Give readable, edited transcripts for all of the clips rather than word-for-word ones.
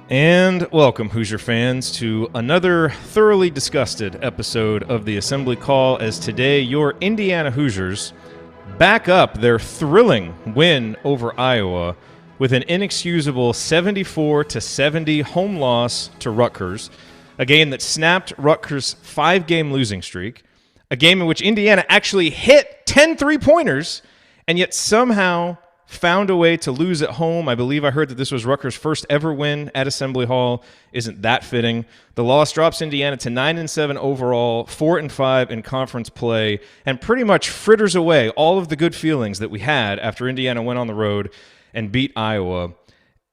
And welcome, Hoosier fans, to another thoroughly disgusted episode of the Assembly Call, as today your Indiana Hoosiers back up their thrilling win over Iowa with an inexcusable 74-70 home loss to Rutgers, a game that snapped Rutgers' 5-game losing streak, a game in which Indiana actually hit 10 three-pointers and yet somehow found a way to lose at home. I believe I heard that this was Rutgers' first ever win at Assembly Hall. Isn't that fitting? The loss drops Indiana to 9-7 overall, 4-5 in conference play, and pretty much fritters away all of the good feelings that we had after Indiana went on the road and beat Iowa.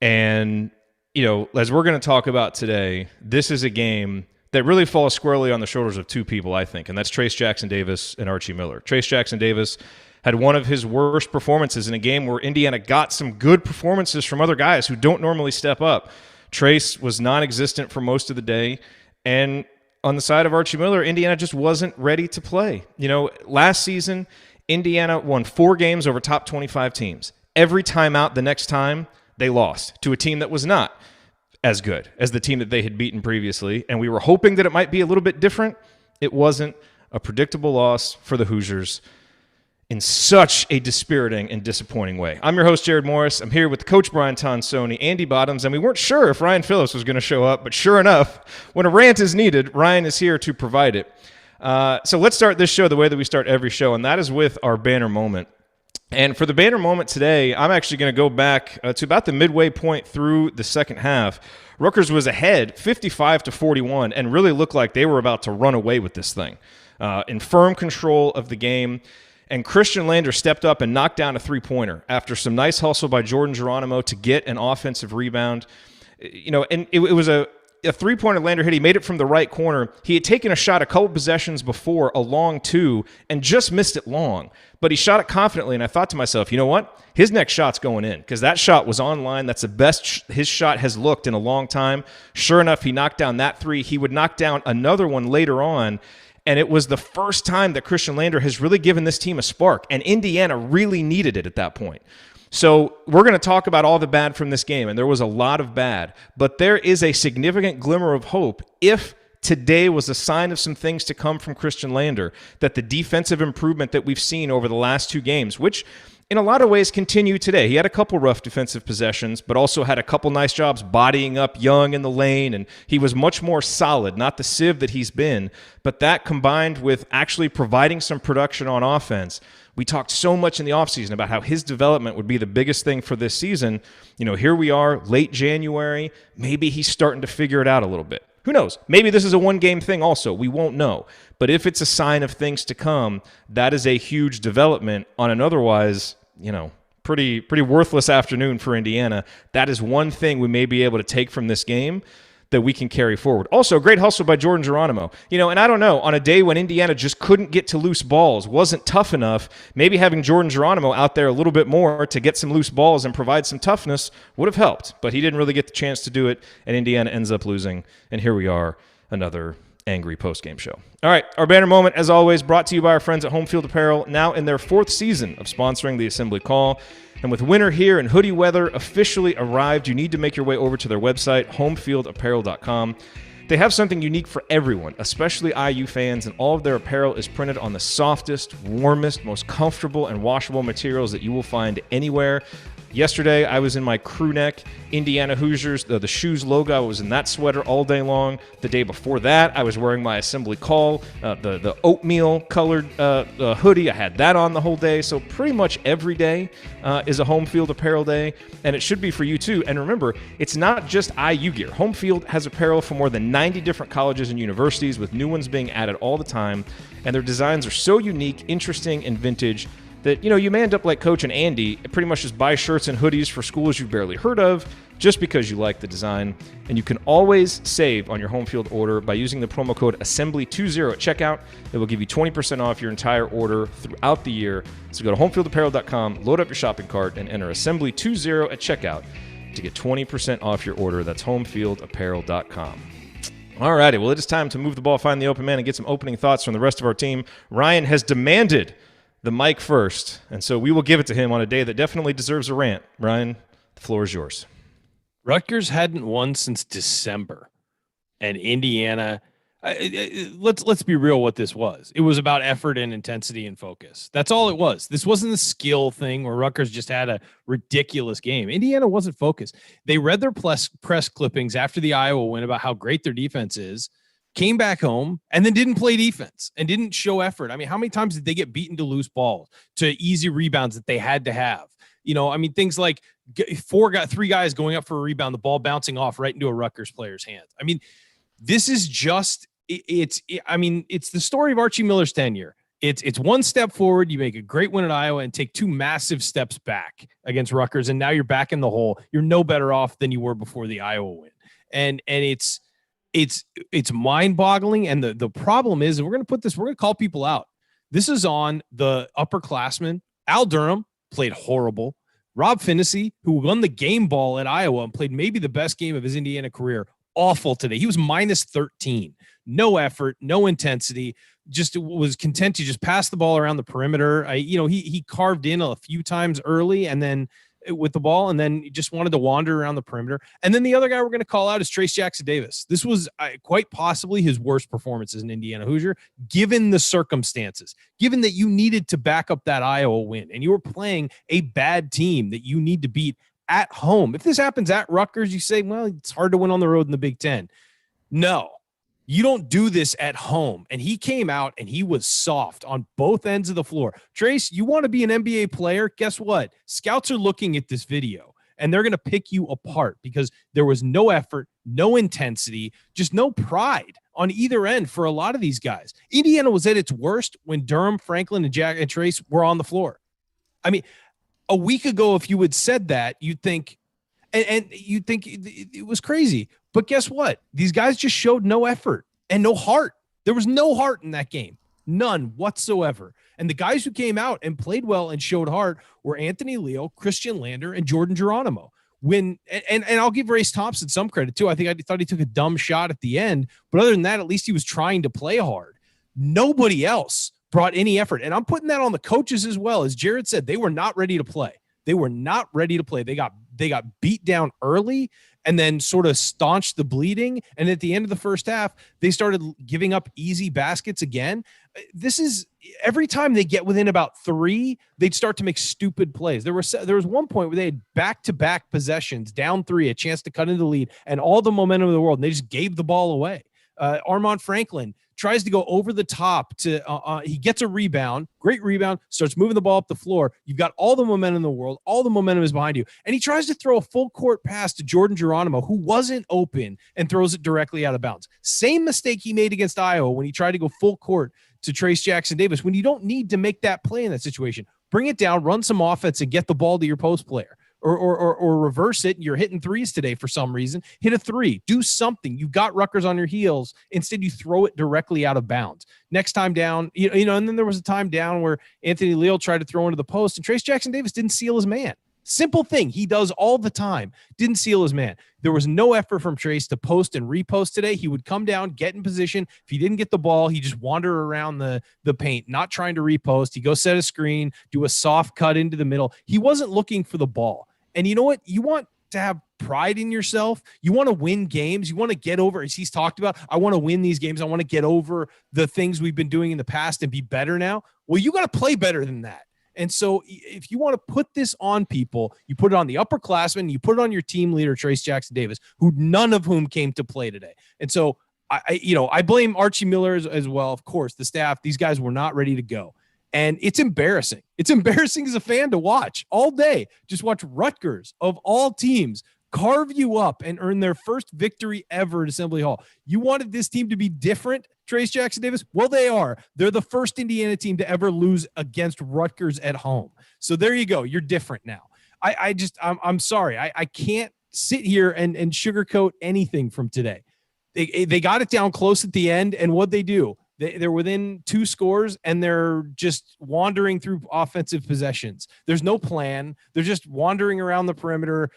And, you know, as we're going to talk about today, this is a game that really falls squarely on the shoulders of two people, I think, and that's Trayce Jackson-Davis and Archie Miller. Trayce Jackson-Davis had one of his worst performances in a game where Indiana got some good performances from other guys who don't normally step up. Trayce was non-existent for most of the day, and on the side of Archie Miller, Indiana just wasn't ready to play. You know, last season, Indiana won 4 games over top 25 teams. Every time out the next time, they lost to a team that was not as good as the team that they had beaten previously, and we were hoping that it might be a little bit different. It wasn't. A predictable loss for the Hoosiers in such a dispiriting and disappointing way. I'm your host, Jerod Morris. I'm here with Coach Brian Tonsoni, Andy Bottoms, and we weren't sure if Ryan Phillips was going to show up, but sure enough, when a rant is needed, Ryan is here to provide it. So let's start this show the way that we start every show, and that is with our banner moment. And for the banner moment today, I'm actually going to go back to about the midway point through the second half. Rutgers was ahead 55-41 and really looked like they were about to run away with this thing. In firm control of the game. And Khristian Lander stepped up and knocked down a three-pointer after some nice hustle by Jordan Geronimo to get an offensive rebound. You know, and it was a three-pointer Lander hit. He made it from the right corner. He had taken a shot a couple possessions before, a long two, and just missed it long. But he shot it confidently, and I thought to myself, you know what? His next shot's going in because that shot was online. That's the best his shot has looked in a long time. Sure enough, he knocked down that three. He would knock down another one later on. And it was the first time that Khristian Lander has really given this team a spark, and Indiana really needed it at that point. So we're going to talk about all the bad from this game, and there was a lot of bad, but there is a significant glimmer of hope if today was a sign of some things to come from Khristian Lander, that the defensive improvement that we've seen over the last 2 games, which in a lot of ways continue today. He had a couple rough defensive possessions, but also had a couple nice jobs bodying up Young in the lane, and he was much more solid, not the sieve that he's been, but that combined with actually providing some production on offense. We talked so much in the offseason about how his development would be the biggest thing for this season. You know, here we are, late January. Maybe he's starting to figure it out a little bit. Who knows? Maybe this is a one-game thing also. We won't know. But if it's a sign of things to come, that is a huge development on an otherwise, you know, pretty worthless afternoon for Indiana. That is one thing we may be able to take from this game that we can carry forward. Also, great hustle by Jordan Geronimo. You know, and I don't know, on a day when Indiana just couldn't get to loose balls, wasn't tough enough, maybe having Jordan Geronimo out there a little bit more to get some loose balls and provide some toughness would have helped. But he didn't really get the chance to do it, and Indiana ends up losing. And here we are, another angry postgame show. All right, our banner moment, as always, brought to you by our friends at Home Field Apparel, now in their 4th season of sponsoring the Assembly Call. And with winter here and hoodie weather officially arrived, you need to make your way over to their website, homefieldapparel.com. They have something unique for everyone, especially IU fans, and all of their apparel is printed on the softest, warmest, most comfortable, and washable materials that you will find anywhere. Yesterday, I was in my crew neck Indiana Hoosiers, the shoes logo. I was in that sweater all day long. The day before that, I was wearing my Assembly Call, the oatmeal-colored hoodie. I had that on the whole day. So pretty much every day is a Home Field Apparel day, and it should be for you too. And remember, it's not just IU gear. Home Field has apparel for more than 90 different colleges and universities, with new ones being added all the time. And their designs are so unique, interesting, and vintage that, you know, you may end up like Coach and Andy, pretty much just buy shirts and hoodies for schools you've barely heard of just because you like the design. And you can always save on your Home Field order by using the promo code Assembly20 at checkout. It will give you 20% off your entire order throughout the year. So go to homefieldapparel.com, load up your shopping cart, and enter Assembly20 at checkout to get 20% off your order. That's homefieldapparel.com. All righty, well, it is time to move the ball, find the open man, and get some opening thoughts from the rest of our team. Ryan has demanded the mic first, and so we will give it to him on a day that definitely deserves a rant. Ryan, the floor is yours. Rutgers hadn't won since December, and Indiana. Let's be real. What this was, it was about effort and intensity and focus. That's all it was. This wasn't a skill thing where Rutgers just had a ridiculous game. Indiana wasn't focused. They read their press clippings after the Iowa win about how great their defense is, came back home, and then didn't play defense and didn't show effort. I mean, how many times did they get beaten to loose balls, to easy rebounds that they had to have? I mean, things like three guys going up for a rebound, the ball bouncing off right into a Rutgers player's hands. I mean, this is just it's the story of Archie Miller's tenure. It's one step forward. You make a great win at Iowa and take two massive steps back against Rutgers, and now you're back in the hole. You're no better off than you were before the Iowa win. And it's mind-boggling. And the problem is, we're going to call people out. This is on the upperclassmen. Al Durham played horrible. Rob Finney, who won the game ball at Iowa and played maybe the best game of his Indiana career, awful today. He was minus 13. No effort, no intensity, just was content to just pass the ball around the perimeter. He carved in a few times early and then with the ball, and then just wanted to wander around the perimeter. And then the other guy we're going to call out is Trayce Jackson-Davis. This was quite possibly his worst performance as an Indiana Hoosier, given the circumstances, given that you needed to back up that Iowa win and you were playing a bad team that you need to beat at home. If this happens at Rutgers, you say, well, it's hard to win on the road in the Big Ten. No, you don't do this at home. And he came out and he was soft on both ends of the floor. Trayce, you want to be an NBA player? Guess what? Scouts are looking at this video and they're going to pick you apart because there was no effort, no intensity, just no pride on either end for a lot of these guys. Indiana was at its worst when Durham, Franklin, and Trayce were on the floor. I mean, a week ago, if you had said that, you'd think, and you'd think it was crazy. But guess what? These guys just showed no effort and no heart. There was no heart in that game. None whatsoever. And the guys who came out and played well and showed heart were Anthony Leo, Khristian Lander, and Jordan Geronimo. And I'll give Bob Thompson some credit too. I thought he took a dumb shot at the end. But other than that, at least he was trying to play hard. Nobody else brought any effort. And I'm putting that on the coaches as well. As Jerod said, they were not ready to play. They were not ready to play. They got beat down early and then sort of staunched the bleeding. And at the end of the first half, they started giving up easy baskets again. This is every time they get within about three, they'd start to make stupid plays. There was one point where they had back-to-back possessions, down three, a chance to cut into the lead, and all the momentum of the world, and they just gave the ball away. Armaan Franklin tries to go over the top he gets a rebound, great rebound, starts moving the ball up the floor. You've got all the momentum in the world. All the momentum is behind you. And he tries to throw a full court pass to Jordan Geronimo, who wasn't open, and throws it directly out of bounds. Same mistake he made against Iowa when he tried to go full court to Trayce Jackson-Davis, when you don't need to make that play in that situation. Bring it down, run some offense, and get the ball to your post player. Or reverse it. You're hitting threes today for some reason. Hit a three. Do something. You got Rutgers on your heels. Instead, you throw it directly out of bounds. Next time down, and then there was a time down where Anthony Leal tried to throw into the post, and Trayce Jackson-Davis didn't seal his man. Simple thing he does all the time. Didn't seal his man. There was no effort from Trayce to post and repost today. He would come down, get in position. If he didn't get the ball, he just wander around the paint, not trying to repost. He go set a screen, do a soft cut into the middle. He wasn't looking for the ball. And you know what? You want to have pride in yourself. You want to win games. You want to get over, as he's talked about, I want to win these games. I want to get over the things we've been doing in the past and be better now. Well, you got to play better than that. And so if you want to put this on people, you put it on the upperclassmen, you put it on your team leader, Trayce Jackson-Davis, who none of whom came to play today. And so I blame Archie Miller as well. Of course, the staff, these guys were not ready to go. And it's embarrassing. It's embarrassing as a fan to watch all day. Just watch Rutgers, of all teams, carve you up and earn their first victory ever at Assembly Hall. You wanted this team to be different, Trayce Jackson-Davis? Well, they are. They're the first Indiana team to ever lose against Rutgers at home. So there you go. You're different now. I'm sorry. I can't sit here and sugarcoat anything from today. They got it down close at the end, and what'd they do? They're within two scores, and they're just wandering through offensive possessions. There's no plan. They're just wandering around the perimeter.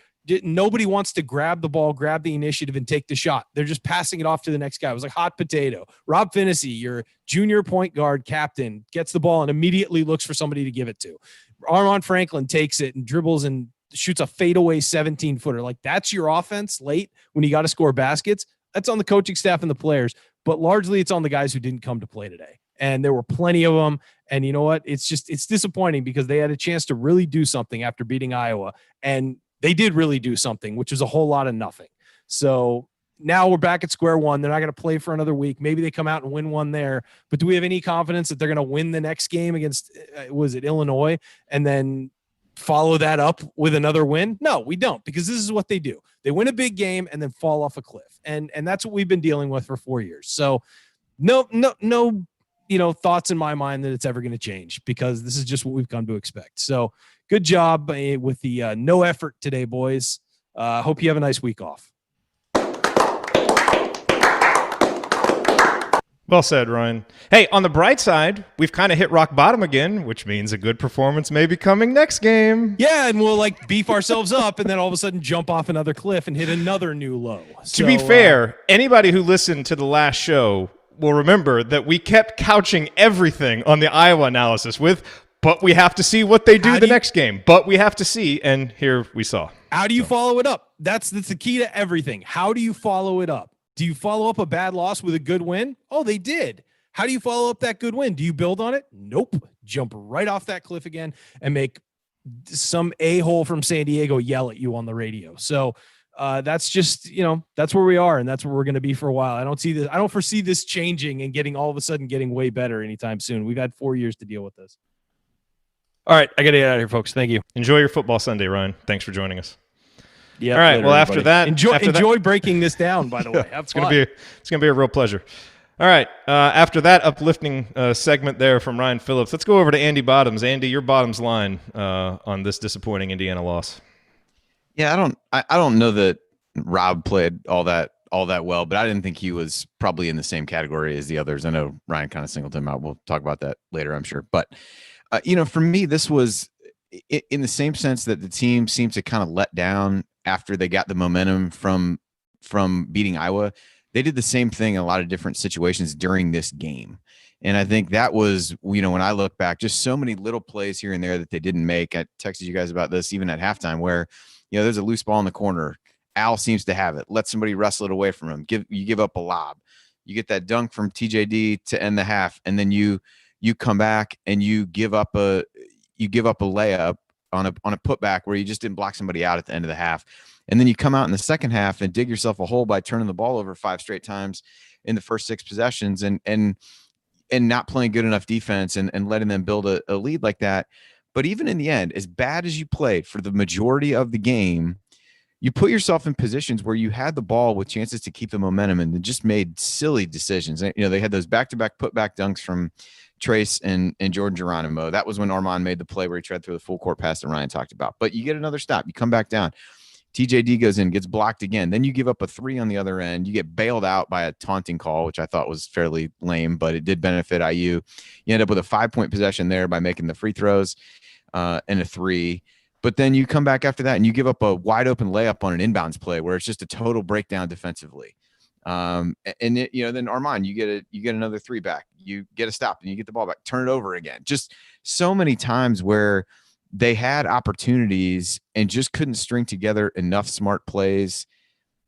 Nobody wants to grab the ball, grab the initiative, and take the shot. They're just passing it off to the next guy. It was like hot potato. Rob Finney, your junior point guard captain, gets the ball and immediately looks for somebody to give it to. Armaan Franklin takes it and dribbles and shoots a fadeaway 17-footer. Like, that's your offense late when you got to score baskets. That's on the coaching staff and the players, but largely it's on the guys who didn't come to play today. And there were plenty of them. And you know what? It's disappointing because they had a chance to really do something after beating Iowa. And they did really do something, which was a whole lot of nothing. So now we're back at square one. They're not going to play for another week. Maybe they come out and win one there. But do we have any confidence that they're going to win the next game against, was it Illinois, and then follow that up with another win? No, we don't, because this is what they do. They win a big game and then fall off a cliff. And that's what we've been dealing with for 4 years. So no, thoughts in my mind that it's ever going to change, because this is just what we've come to expect. So good job with the no effort today, boys. Hope you have a nice week off. Well said, Ryan. Hey, on the bright side, we've kind of hit rock bottom again, which means a good performance may be coming next game. Yeah, and we'll beef ourselves up and then all of a sudden jump off another cliff and hit another new low. To be fair, anybody who listened to the last show will remember that we kept couching everything on the Iowa analysis with, but we have to see what they do the next game. But we have to see, and here we saw. How do you follow it up? That's the key to everything. How do you follow it up? Do you follow up a bad loss with a good win? Oh, they did. How do you follow up that good win? Do you build on it? Nope. Jump right off that cliff again and make some a-hole from San Diego yell at you on the radio. So that's just, that's where we are, and that's where we're going to be for a while. I don't foresee this changing and getting all of a sudden getting way better anytime soon. We've had 4 years to deal with this. All right, I got to get out of here, folks. Thank you. Enjoy your football Sunday, Ryan. Thanks for joining us. Yeah. All right. Well, after that, enjoy breaking this down. By the way, it's gonna be a real pleasure. All right. After that uplifting segment there from Ryan Phillips, let's go over to Andy Bottoms. Andy, your bottoms line on this disappointing Indiana loss. Yeah, I don't know that Rob played all that well, but I didn't think he was probably in the same category as the others. I know Ryan kind of singled him out. We'll talk about that later, I'm sure. But for me, this was in the same sense that the team seemed to kind of let down after they got the momentum from beating Iowa. They did the same thing in a lot of different situations during this game. And I think that was, when I look back, just so many little plays here and there that they didn't make. I texted you guys about this even at halftime, where, there's a loose ball in the corner. Al seems to have it. Let somebody wrestle it away from him. You give up a lob. You get that dunk from TJD to end the half, and then you come back and you give up a layup on a putback where you just didn't block somebody out at the end of the half. And then you come out in the second half and dig yourself a hole by turning the ball over 5 straight times in the first 6 possessions and not playing good enough defense and letting them build a lead like that. But even in the end, as bad as you played for the majority of the game, you put yourself in positions where you had the ball with chances to keep the momentum and just made silly decisions. They had those back-to-back putback dunks from Trace and Jordan Geronimo. That was when Armaan made the play where he tried through the full court pass that Ryan talked about. But you get another stop. You come back down. TJD goes in, gets blocked again. Then you give up a 3 on the other end. You get bailed out by a taunting call, which I thought was fairly lame, but it did benefit IU. You end up with a 5-point possession there by making the free throws and a 3. But then you come back after that and you give up a wide open layup on an inbounds play where it's just a total breakdown defensively. Then Armaan, you get another 3 back. You get a stop and you get the ball back. Turn it over again. Just so many times where they had opportunities and just couldn't string together enough smart plays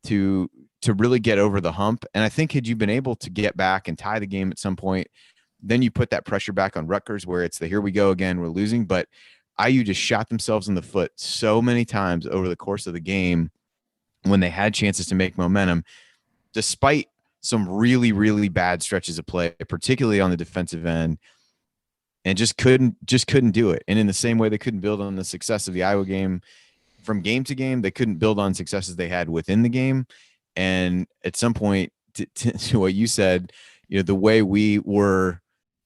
to really get over the hump. And I think had you been able to get back and tie the game at some point, then you put that pressure back on Rutgers where it's here we go again, we're losing. But IU just shot themselves in the foot so many times over the course of the game when they had chances to make momentum, despite some really, really bad stretches of play, particularly on the defensive end, and just couldn't do it. And in the same way they couldn't build on the success of the Iowa game from game to game, they couldn't build on successes they had within the game. And at some point, to what you said, the way we were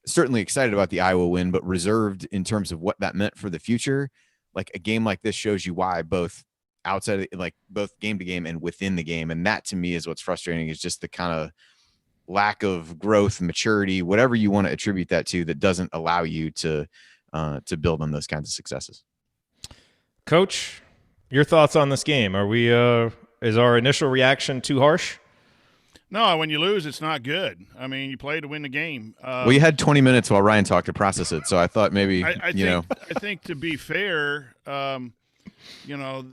certainly excited about the Iowa win, but reserved in terms of what that meant for the future, like a game like this shows you why, both outside of both game to game and within the game. And that to me is what's frustrating, is just the kind of lack of growth, maturity, whatever you want to attribute that to, that doesn't allow you to build on those kinds of successes. Coach, your thoughts on this game? Is our initial reaction too harsh? No, when you lose, it's not good. I mean, you play to win the game. Well, you had 20 minutes while Ryan talked to process it, so I thought maybe, I think to be fair, you know,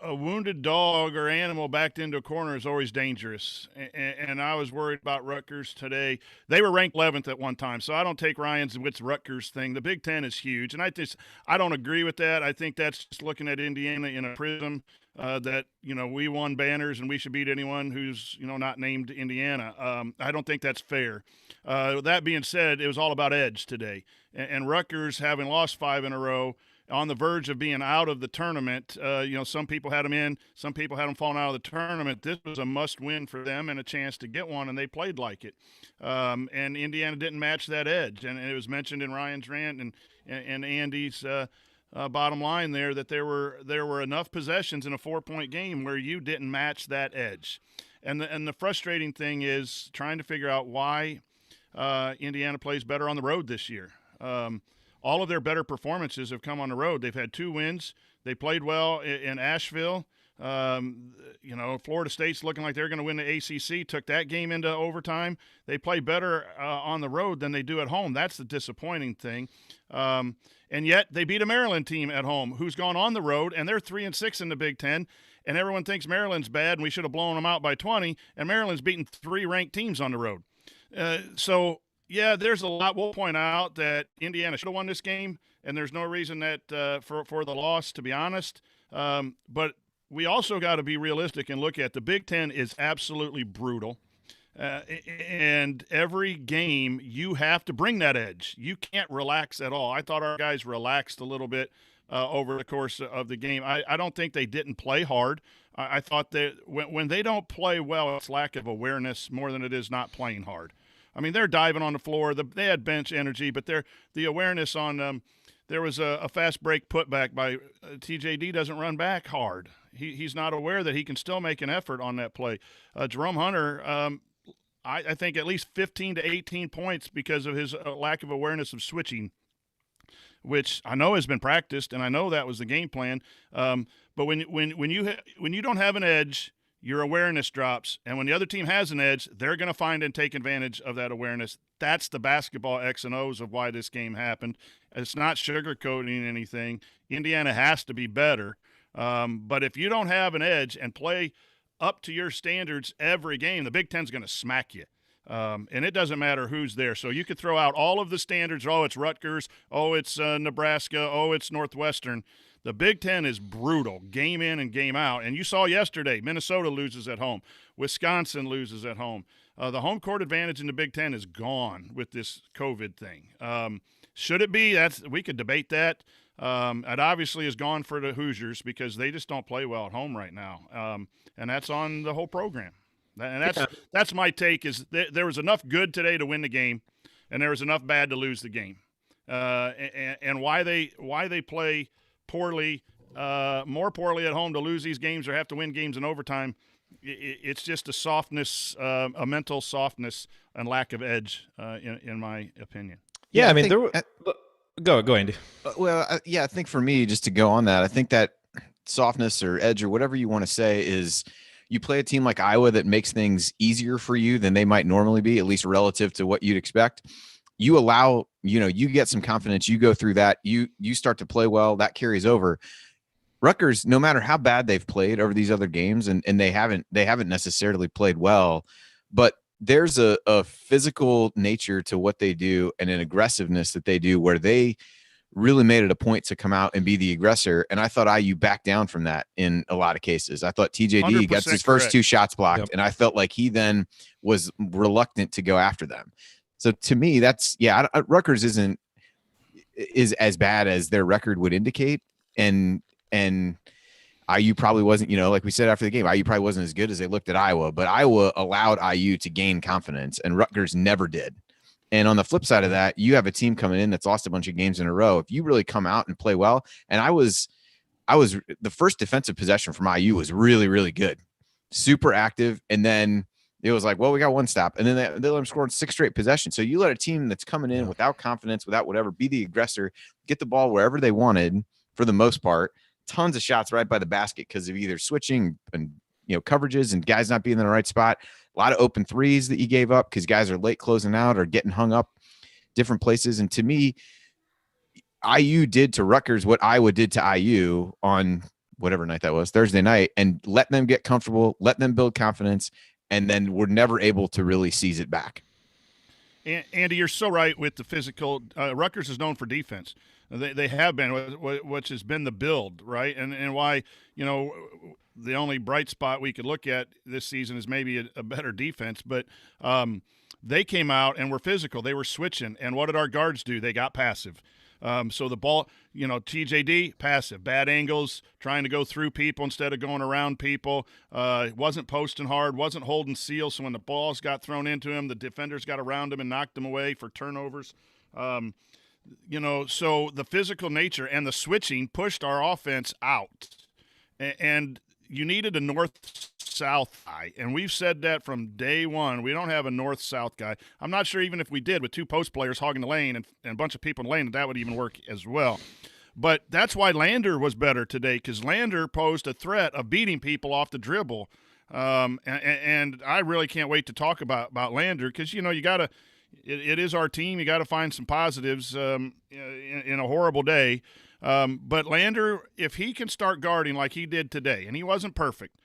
a wounded dog or animal backed into a corner is always dangerous. And I was worried about Rutgers today. They were ranked 11th at one time, so I don't take Ryan's with Rutgers thing. The Big Ten is huge, and I don't agree with that. I think that's just looking at Indiana in a prism that, you know, we won banners and we should beat anyone who's, you know, not named Indiana. I don't think that's fair. That being said, it was all about edge today. And Rutgers, having lost 5 in a row, on the verge of being out of the tournament. You know, some people had them in, some people had them falling out of the tournament. This was a must-win for them and a chance to get one, and they played like it. And Indiana didn't match that edge, and it was mentioned in Ryan's rant and Andy's bottom line there that there were enough possessions in a 4-point game where you didn't match that edge. And the frustrating thing is trying to figure out why Indiana plays better on the road this year. All of their better performances have come on the road. They've had 2 wins. They played well in Asheville. You know, Florida State's looking like they're going to win the ACC, took that game into overtime. They play better on the road than they do at home. That's the disappointing thing. And yet they beat a Maryland team at home who's gone on the road, and they're 3-6 in the Big Ten. And everyone thinks Maryland's bad and we should have blown them out by 20, and Maryland's beaten 3 ranked teams on the road. Yeah, there's a lot. We'll point out that Indiana should have won this game, and there's no reason that for the loss, to be honest. But we also got to be realistic and look at the Big Ten is absolutely brutal. And every game, you have to bring that edge. You can't relax at all. I thought our guys relaxed a little bit over the course of the game. I don't think they didn't play hard. I thought that when they don't play well, it's lack of awareness more than it is not playing hard. I mean, they're diving on the floor. They had bench energy, but the awareness on there was a fast break putback by TJD doesn't run back hard. He's not aware that he can still make an effort on that play. Jerome Hunter, I think at least 15 to 18 points because of his lack of awareness of switching, which I know has been practiced, and I know that was the game plan. But when you don't have an edge, your awareness drops, and when the other team has an edge, they're going to find and take advantage of that awareness. That's the basketball X and O's of why this game happened. It's not sugarcoating anything. Indiana has to be better. But if you don't have an edge and play up to your standards every game, the Big Ten's going to smack you. And it doesn't matter who's there. So you could throw out all of the standards. Oh, it's Rutgers. Oh, it's Nebraska. Oh, it's Northwestern. The Big Ten is brutal, game in and game out. And you saw yesterday, Minnesota loses at home. Wisconsin loses at home. The home court advantage in the Big Ten is gone with this COVID thing. Should it be? We could debate that. It obviously is gone for the Hoosiers because they just don't play well at home right now. And that's on the whole program. And that's my take is there was enough good today to win the game, and there was enough bad to lose the game. And why they play poorly, more poorly at home to lose these games or have to win games in overtime, it's just a softness, a mental softness and lack of edge, in my opinion. Yeah, I mean, go Andy. I think for me, just to go on that, I think that softness or edge or whatever you want to say is you play a team like Iowa that makes things easier for you than they might normally be, at least relative to what you'd expect. You allow, you get some confidence, you go through that, you start to play well, that carries over. Rutgers, no matter how bad they've played over these other games, and they haven't necessarily played well, but there's a physical nature to what they do and an aggressiveness that they do where they really made it a point to come out and be the aggressor. And I thought IU backed down from that in a lot of cases. I thought TJD gets his first 2 shots blocked, yep. And I felt like he then was reluctant to go after them. So to me, that's Rutgers is as bad as their record would indicate, and IU probably wasn't, like we said after the game, IU probably wasn't as good as they looked at Iowa, but Iowa allowed IU to gain confidence, and Rutgers never did. And on the flip side of that, you have a team coming in that's lost a bunch of games in a row. If you really come out and play well, and I was the first defensive possession from IU was really, really good, super active, and then it was like, well, we got one stop. And then they let them score in 6 straight possessions. So you let a team that's coming in without confidence, without whatever, be the aggressor, get the ball wherever they wanted for the most part. Tons of shots right by the basket because of either switching and, coverages and guys not being in the right spot. A lot of open threes that you gave up because guys are late closing out or getting hung up different places. And to me, IU did to Rutgers what Iowa did to IU on whatever night that was, Thursday night, and let them get comfortable, let them build confidence, and then we're never able to really seize it back. Andy, you're so right with the physical. Rutgers is known for defense. They have been, which has been the build, right? And why, the only bright spot we could look at this season is maybe a better defense. But they came out and were physical. They were switching. And what did our guards do? They got passive. So the ball, TJD, passive, bad angles, trying to go through people instead of going around people. Wasn't posting hard, wasn't holding seal. So when the balls got thrown into him, the defenders got around him and knocked him away for turnovers. So the physical nature and the switching pushed our offense out. And you needed a north-south guy, and we've said that from day one. We don't have a north-south guy. I'm not sure even if we did with two post players hogging the lane and a bunch of people in the lane, that would even work as well. But that's why Lander was better today, because Lander posed a threat of beating people off the dribble. And I really can't wait to talk about Lander, because, you got to – it is our team. You got to find some positives in a horrible day. But Lander, if he can start guarding like he did today, and he wasn't perfect,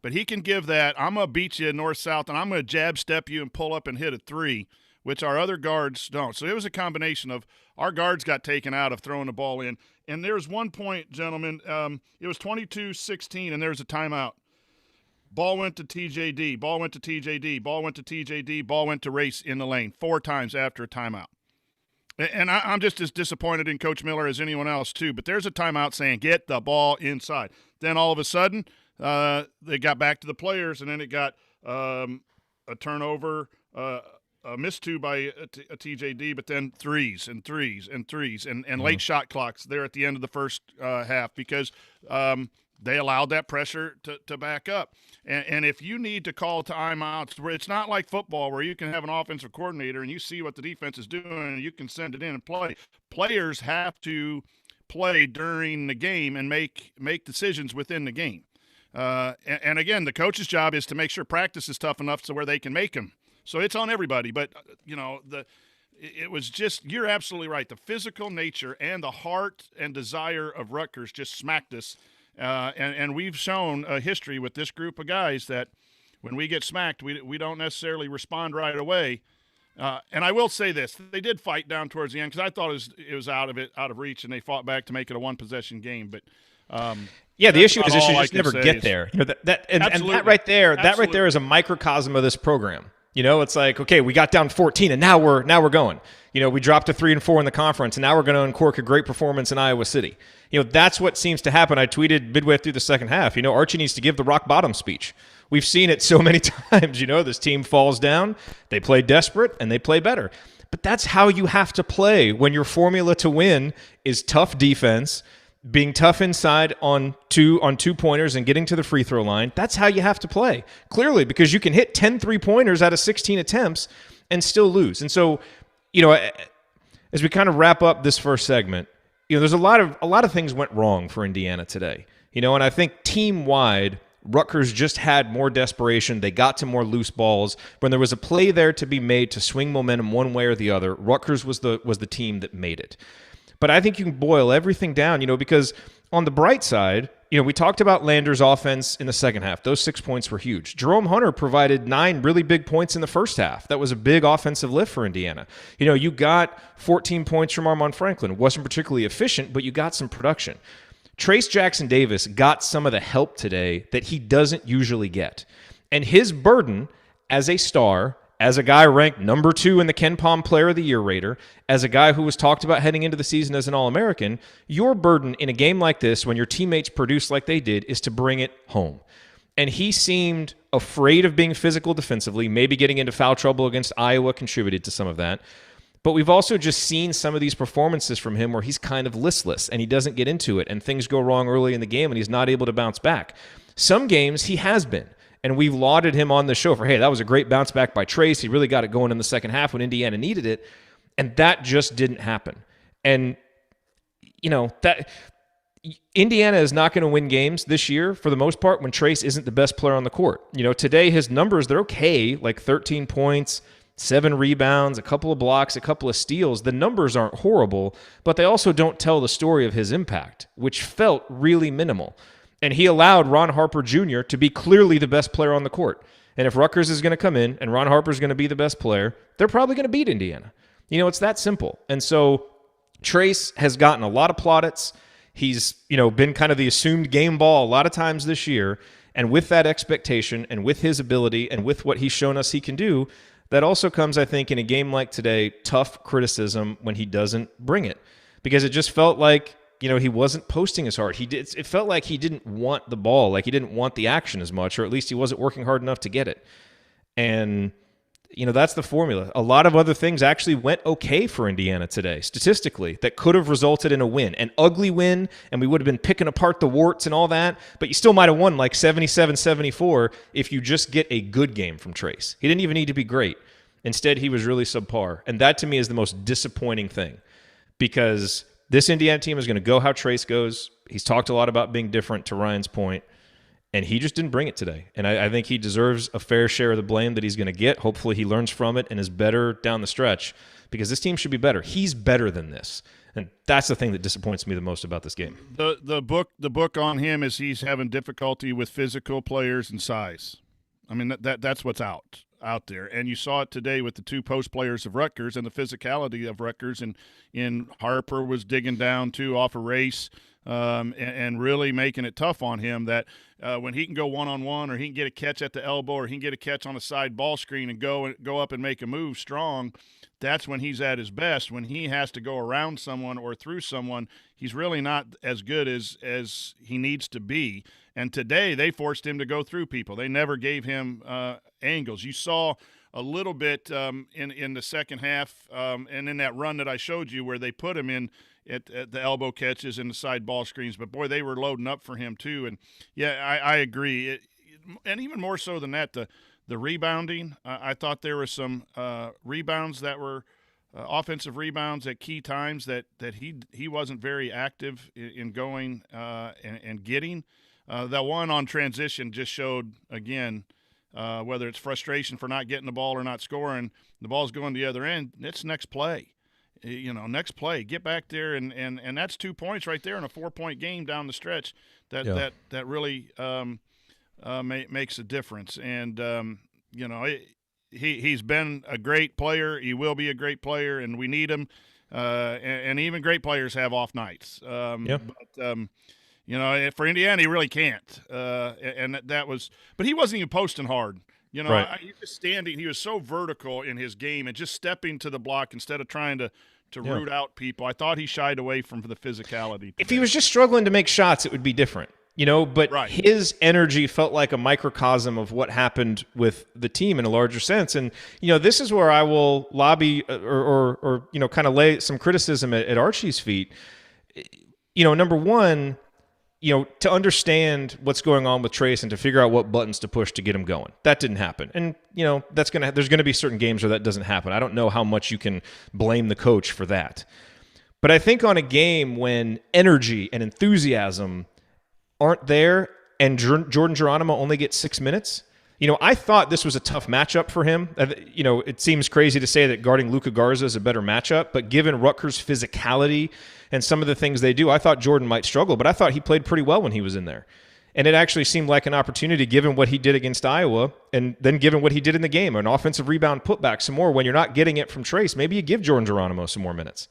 but he can give that, I'm going to beat you north-south, and I'm going to jab step you and pull up and hit a three, which our other guards don't. So it was a combination of our guards got taken out of throwing the ball in. And there's one point, gentlemen, it was 22-16, and there's a timeout. Ball went to TJD, ball went to TJD, ball went to TJD, ball went to Race in the lane 4 times after a timeout. And I'm just as disappointed in Coach Miller as anyone else, too. But there's a timeout saying, get the ball inside. Then all of a sudden, they got back to the players, and then it got a turnover, a missed two by a TJD, but then threes and late shot clocks there at the end of the first half, because they allowed that pressure to back up. And if you need to call timeouts, where it's not like football where you can have an offensive coordinator and you see what the defense is doing and you can send it in and play. Players have to play during the game and make decisions within the game. And again, the coach's job is to make sure practice is tough enough so where they can make them. So it's on everybody. But, it was just, you're absolutely right. The physical nature and the heart and desire of Rutgers just smacked us. And we've shown a history with this group of guys that when we get smacked, we don't necessarily respond right away. And I will say this: they did fight down towards the end, because I thought it was out of reach, and they fought back to make it a 1-possession game. But the issue is you just never get there. And that right there is a microcosm of this program. It's like, okay, we got down 14, and now we're going. We dropped to 3 and 4 in the conference, and now we're going to uncork a great performance in Iowa City. That's what seems to happen. I tweeted midway through the second half, Archie needs to give the rock bottom speech. We've seen it so many times. This team falls down, they play desperate, and they play better. But that's how you have to play when your formula to win is tough defense, being tough inside on two-pointers and getting to the free throw line. That's how you have to play, clearly, because you can hit 10 3-pointers out of 16 attempts and still lose. And so, as we kind of wrap up this first segment, there's a lot of things went wrong for Indiana today. And I think team-wide, Rutgers just had more desperation. They got to more loose balls. When there was a play there to be made to swing momentum one way or the other, Rutgers was the team that made it. But I think you can boil everything down, because on the bright side, we talked about Lander's offense in the second half. Those 6 points were huge. Jerome Hunter provided 9 really big points in the first half. That was a big offensive lift for Indiana. You got 14 points from Armaan Franklin. It wasn't particularly efficient, but you got some production. Trace Jackson-Davis got some of the help today that he doesn't usually get. And his burden as a star, as a guy ranked number 2 in the Ken Pom Player of the Year rater, as a guy who was talked about heading into the season as an All-American, your burden in a game like this, when your teammates produce like they did, is to bring it home. And he seemed afraid of being physical defensively. Maybe getting into foul trouble against Iowa contributed to some of that. But we've also just seen some of these performances from him where he's kind of listless and he doesn't get into it, and things go wrong early in the game and he's not able to bounce back. Some games he has been. And we've lauded him on the show for, hey, that was a great bounce back by Trace. He really got it going in the second half when Indiana needed it. And that just didn't happen. And, that Indiana is not going to win games this year for the most part when Trace isn't the best player on the court. Today his numbers, they're okay, like 13 points, 7 rebounds, a couple of blocks, a couple of steals. The numbers aren't horrible, but they also don't tell the story of his impact, which felt really minimal. And he allowed Ron Harper Jr. to be clearly the best player on the court. And if Rutgers is going to come in and Ron Harper is going to be the best player, they're probably going to beat Indiana. It's that simple. And so Trace has gotten a lot of plaudits. He's, been kind of the assumed game ball a lot of times this year. And with that expectation and with his ability and with what he's shown us he can do, that also comes, I think, in a game like today, tough criticism when he doesn't bring it. Because it just felt like, he wasn't posting as hard. It felt like he didn't want the ball, like he didn't want the action as much, or at least he wasn't working hard enough to get it. And, that's the formula. A lot of other things actually went okay for Indiana today, statistically, that could have resulted in a win. An ugly win, and we would have been picking apart the warts and all that, but you still might have won like 77-74 if you just get a good game from Trace. He didn't even need to be great. Instead, he was really subpar. And that, to me, is the most disappointing thing, because this Indiana team is going to go how Trace goes. He's talked a lot about being different, to Ryan's point, and he just didn't bring it today. And I think he deserves a fair share of the blame that he's going to get. Hopefully he learns from it and is better down the stretch, because this team should be better. He's better than this. And that's the thing that disappoints me the most about this game. The book on him is he's having difficulty with physical players and size. I mean, that's what's out there. And you saw it today with the 2 post players of Rutgers and the physicality of Rutgers. And Harper was digging down, too, off a race. And really making it tough on him that when he can go one-on-one, or he can get a catch at the elbow, or he can get a catch on a side ball screen and go up and make a move strong, that's when he's at his best. When he has to go around someone or through someone, he's really not as good as he needs to be. And today they forced him to go through people. They never gave him angles. You saw a little bit in the second half and in that run that I showed you where they put him in at the elbow catches and the side ball screens. But, boy, they were loading up for him too. And, yeah, I agree. And even more so than that, the rebounding, I thought there were some rebounds that were offensive rebounds at key times that he wasn't very active in going and getting. That one on transition just showed, again, whether it's frustration for not getting the ball or not scoring, the ball's going the other end, it's next play. Next play, get back there, and that's 2 points right there in a 4-point game down the stretch. That really makes a difference. And he's been a great player. He will be a great player, and we need him. And even great players have off nights. But for Indiana, he really can't. And that was, but he wasn't even posting hard. Right. He was standing. He was so vertical in his game and just stepping to the block instead of trying to root out people. I thought he shied away from the physicality. If he was just struggling to make shots, it would be different. But right. His energy felt like a microcosm of what happened with the team in a larger sense. And, this is where I will lobby or kind of lay some criticism at Archie's feet. Number one, to understand what's going on with Trace and to figure out what buttons to push to get him going. That didn't happen. And, there's going to be certain games where that doesn't happen. I don't know how much you can blame the coach for that. But I think on a game when energy and enthusiasm aren't there and Jordan Geronimo only gets 6 minutes, I thought this was a tough matchup for him. It seems crazy to say that guarding Luka Garza is a better matchup, but given Rutgers' physicality and some of the things they do, I thought Jordan might struggle, but I thought he played pretty well when he was in there. And it actually seemed like an opportunity, given what he did against Iowa, and then given what he did in the game, an offensive rebound putback some more. When you're not getting it from Trace, maybe you give Jordan Geronimo some more minutes.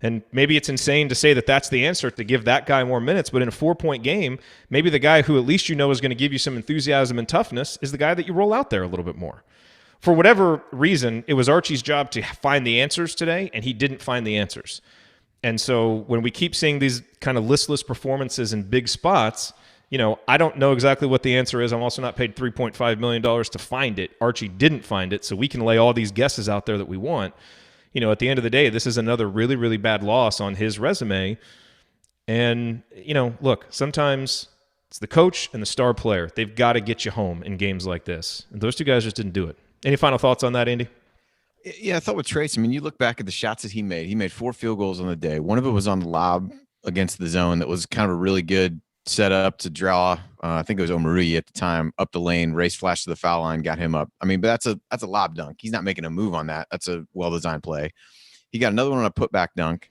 And maybe it's insane to say that that's the answer, to give that guy more minutes, but in a 4-point game, maybe the guy who at least is going to give you some enthusiasm and toughness is the guy that you roll out there a little bit more. For whatever reason, it was Archie's job to find the answers today, and he didn't find the answers. And so when we keep seeing these kind of listless performances in big spots, I don't know exactly what the answer is. I'm also not paid $3.5 million to find it. Archie didn't find it, so we can lay all these guesses out there that we want. At the end of the day, this is another really, really bad loss on his resume. And, look, sometimes it's the coach and the star player. They've got to get you home in games like this. And those two guys just didn't do it. Any final thoughts on that, Andy? Yeah, I thought with Trace, you look back at the shots that he made 4 field goals on the day. One of it was on the lob against the zone that was kind of a really good set up to draw. I think it was Omarui at the time, up the lane, race flash to the foul line, got him up. I mean, but that's a lob dunk. He's not making a move on that. That's a well-designed play. He got another one on a putback dunk.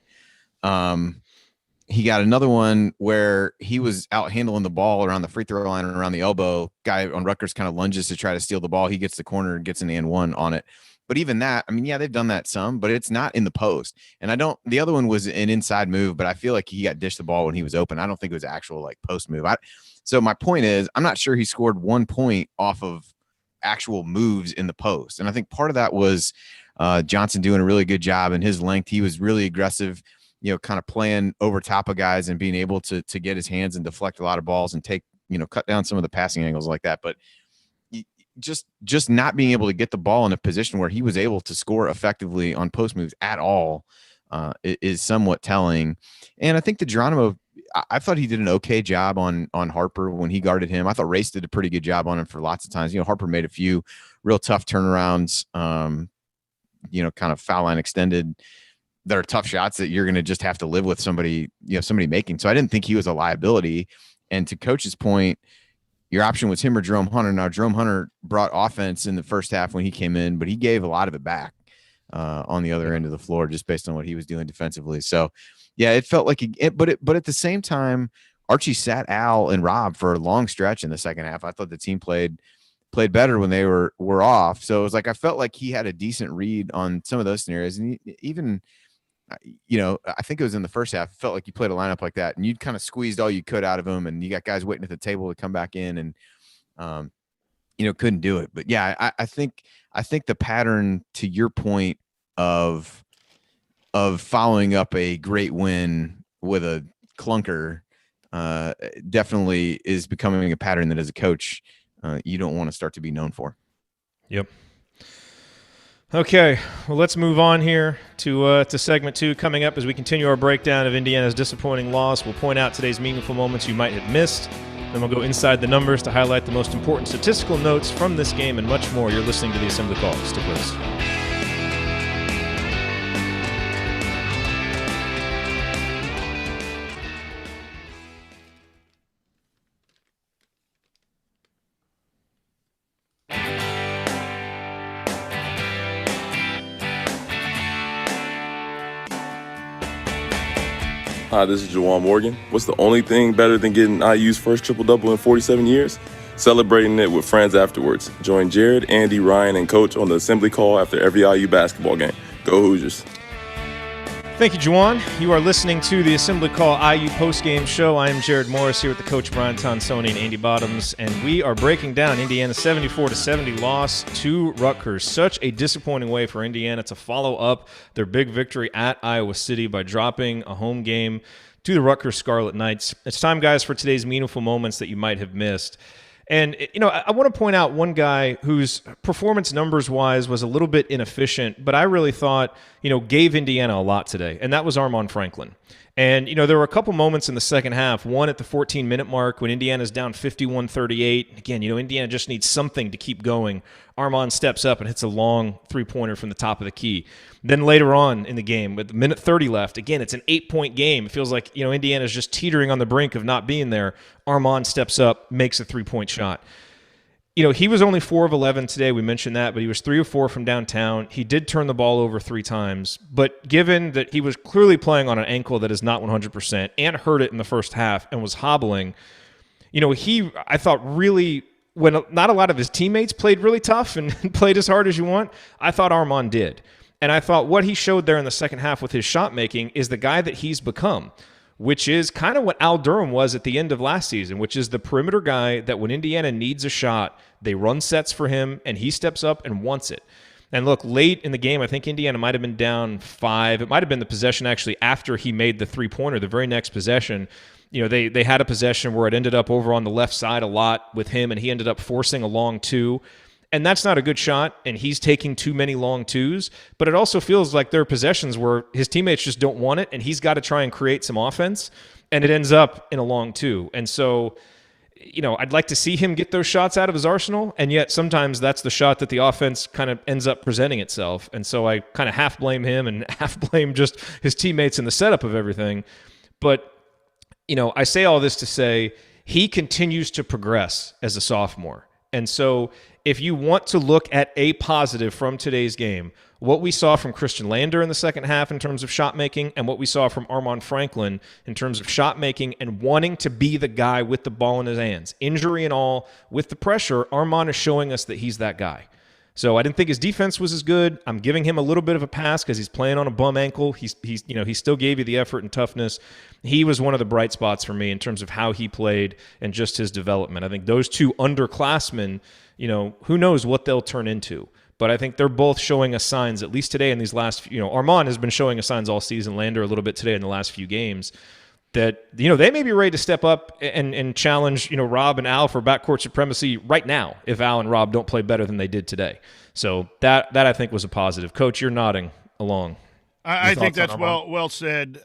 He got another one where he was out handling the ball around the free throw line and around the elbow. Guy on Rutgers kind of lunges to try to steal the ball. He gets the corner and gets an and one on it. But even that, I mean, yeah, they've done that some, but it's not in the post. And the other one was an inside move, but I feel like he got dished the ball when he was open. I don't think it was actual like post move. So my point is, I'm not sure he scored 1 point off of actual moves in the post. And I think part of that was Johnson doing a really good job in his length. He was really aggressive, kind of playing over top of guys and being able to get his hands and deflect a lot of balls and take, cut down some of the passing angles like that. But just not being able to get the ball in a position where he was able to score effectively on post moves at all is somewhat telling. And I think the Geronimo, I thought he did an okay job on Harper when he guarded him. I thought Race did a pretty good job on him for lots of times. Harper made a few real tough turnarounds, kind of foul line extended that are tough shots that you're going to just have to live with somebody making. So I didn't think he was a liability. And to Coach's point, your option was him or Jerome Hunter. Now, Jerome Hunter brought offense in the first half when he came in, but he gave a lot of it back on the other end of the floor just based on what he was doing defensively. So, yeah, it felt like but at the same time, Archie sat Al and Rob for a long stretch in the second half. I thought the team played better when they were off. So it was like I felt like he had a decent read on some of those scenarios. And even I think it was in the first half, it felt like you played a lineup like that and you'd kind of squeezed all you could out of him, and you got guys waiting at the table to come back in and, couldn't do it. But yeah, I think the pattern, to your point of following up a great win with a clunker, definitely is becoming a pattern that as a coach, you don't want to start to be known for. Yep. Okay, well, let's move on here to segment 2 coming up as we continue our breakdown of Indiana's disappointing loss. We'll point out today's meaningful moments you might have missed. Then we'll go inside the numbers to highlight the most important statistical notes from this game and much more. You're listening to the Assembly Call. Stick with us. Hi, this is Juwan Morgan. What's the only thing better than getting IU's first triple-double in 47 years? Celebrating it with friends afterwards. Join Jerod, Andy, Ryan, and Coach on the Assembly Call after every IU basketball game. Go Hoosiers. Thank you, Juwan. You are listening to the Assembly Call IU postgame show. I am Jerod Morris here with the coach Brian Tonsoni and Andy Bottoms, and we are breaking down Indiana's 74-70 loss to Rutgers. Such a disappointing way for Indiana to follow up their big victory at Iowa City by dropping a home game to the Rutgers Scarlet Knights. It's time, guys, for today's meaningful moments that you might have missed. And, I want to point out one guy whose performance numbers-wise was a little bit inefficient, but I really thought, gave Indiana a lot today, and that was Armaan Franklin. And, there were a couple moments in the second half, one at the 14-minute mark when Indiana's down 51-38. Again, Indiana just needs something to keep going. Armaan steps up and hits a long three-pointer from the top of the key. Then later on in the game, with a minute 30 left, again, it's an 8-point game. It feels like, Indiana's just teetering on the brink of not being there. Armaan steps up, makes a three-point shot. He was only 4 of 11 today. We mentioned that, but he was 3 of 4 from downtown. He did turn the ball over 3 times, but given that he was clearly playing on an ankle that is not 100% and hurt it in the first half and was hobbling, I thought really, when not a lot of his teammates played really tough and played as hard as you want, I thought Armaan did. And I thought what he showed there in the second half with his shot making is the guy that he's become, which is kind of what Al Durham was at the end of last season, which is the perimeter guy that when Indiana needs a shot, they run sets for him, and he steps up and wants it. And look, late in the game, I think Indiana might have been down 5. It might have been the possession actually after he made the three-pointer, the very next possession. They had a possession where it ended up over on the left side a lot with him, and he ended up forcing a long 2. And that's not a good shot, and he's taking too many long 2s. But it also feels like there are possessions where his teammates just don't want it, and he's got to try and create some offense, and it ends up in a long 2. And so, I'd like to see him get those shots out of his arsenal, and yet sometimes that's the shot that the offense kind of ends up presenting itself. And so I kind of half blame him and half blame just his teammates in the setup of everything. But I say all this to say he continues to progress as a sophomore. And so if you want to look at a positive from today's game, what we saw from Khristian Lander in the second half in terms of shot making and what we saw from Armaan Franklin in terms of shot making and wanting to be the guy with the ball in his hands, injury and all, with the pressure, Armaan is showing us that he's that guy. So I didn't think his defense was as good. I'm giving him a little bit of a pass because he's playing on a bum ankle. He still gave you the effort and toughness. He was one of the bright spots for me in terms of how he played and just his development. I think those two underclassmen, who knows what they'll turn into. But I think they're both showing us signs, at least today in these last few, Armaan has been showing us signs all season, Lander a little bit today in the last few games, that, they may be ready to step up and challenge, Rob and Al for backcourt supremacy right now if Al and Rob don't play better than they did today. So that I think was a positive. Coach, you're nodding along. I think that's well said.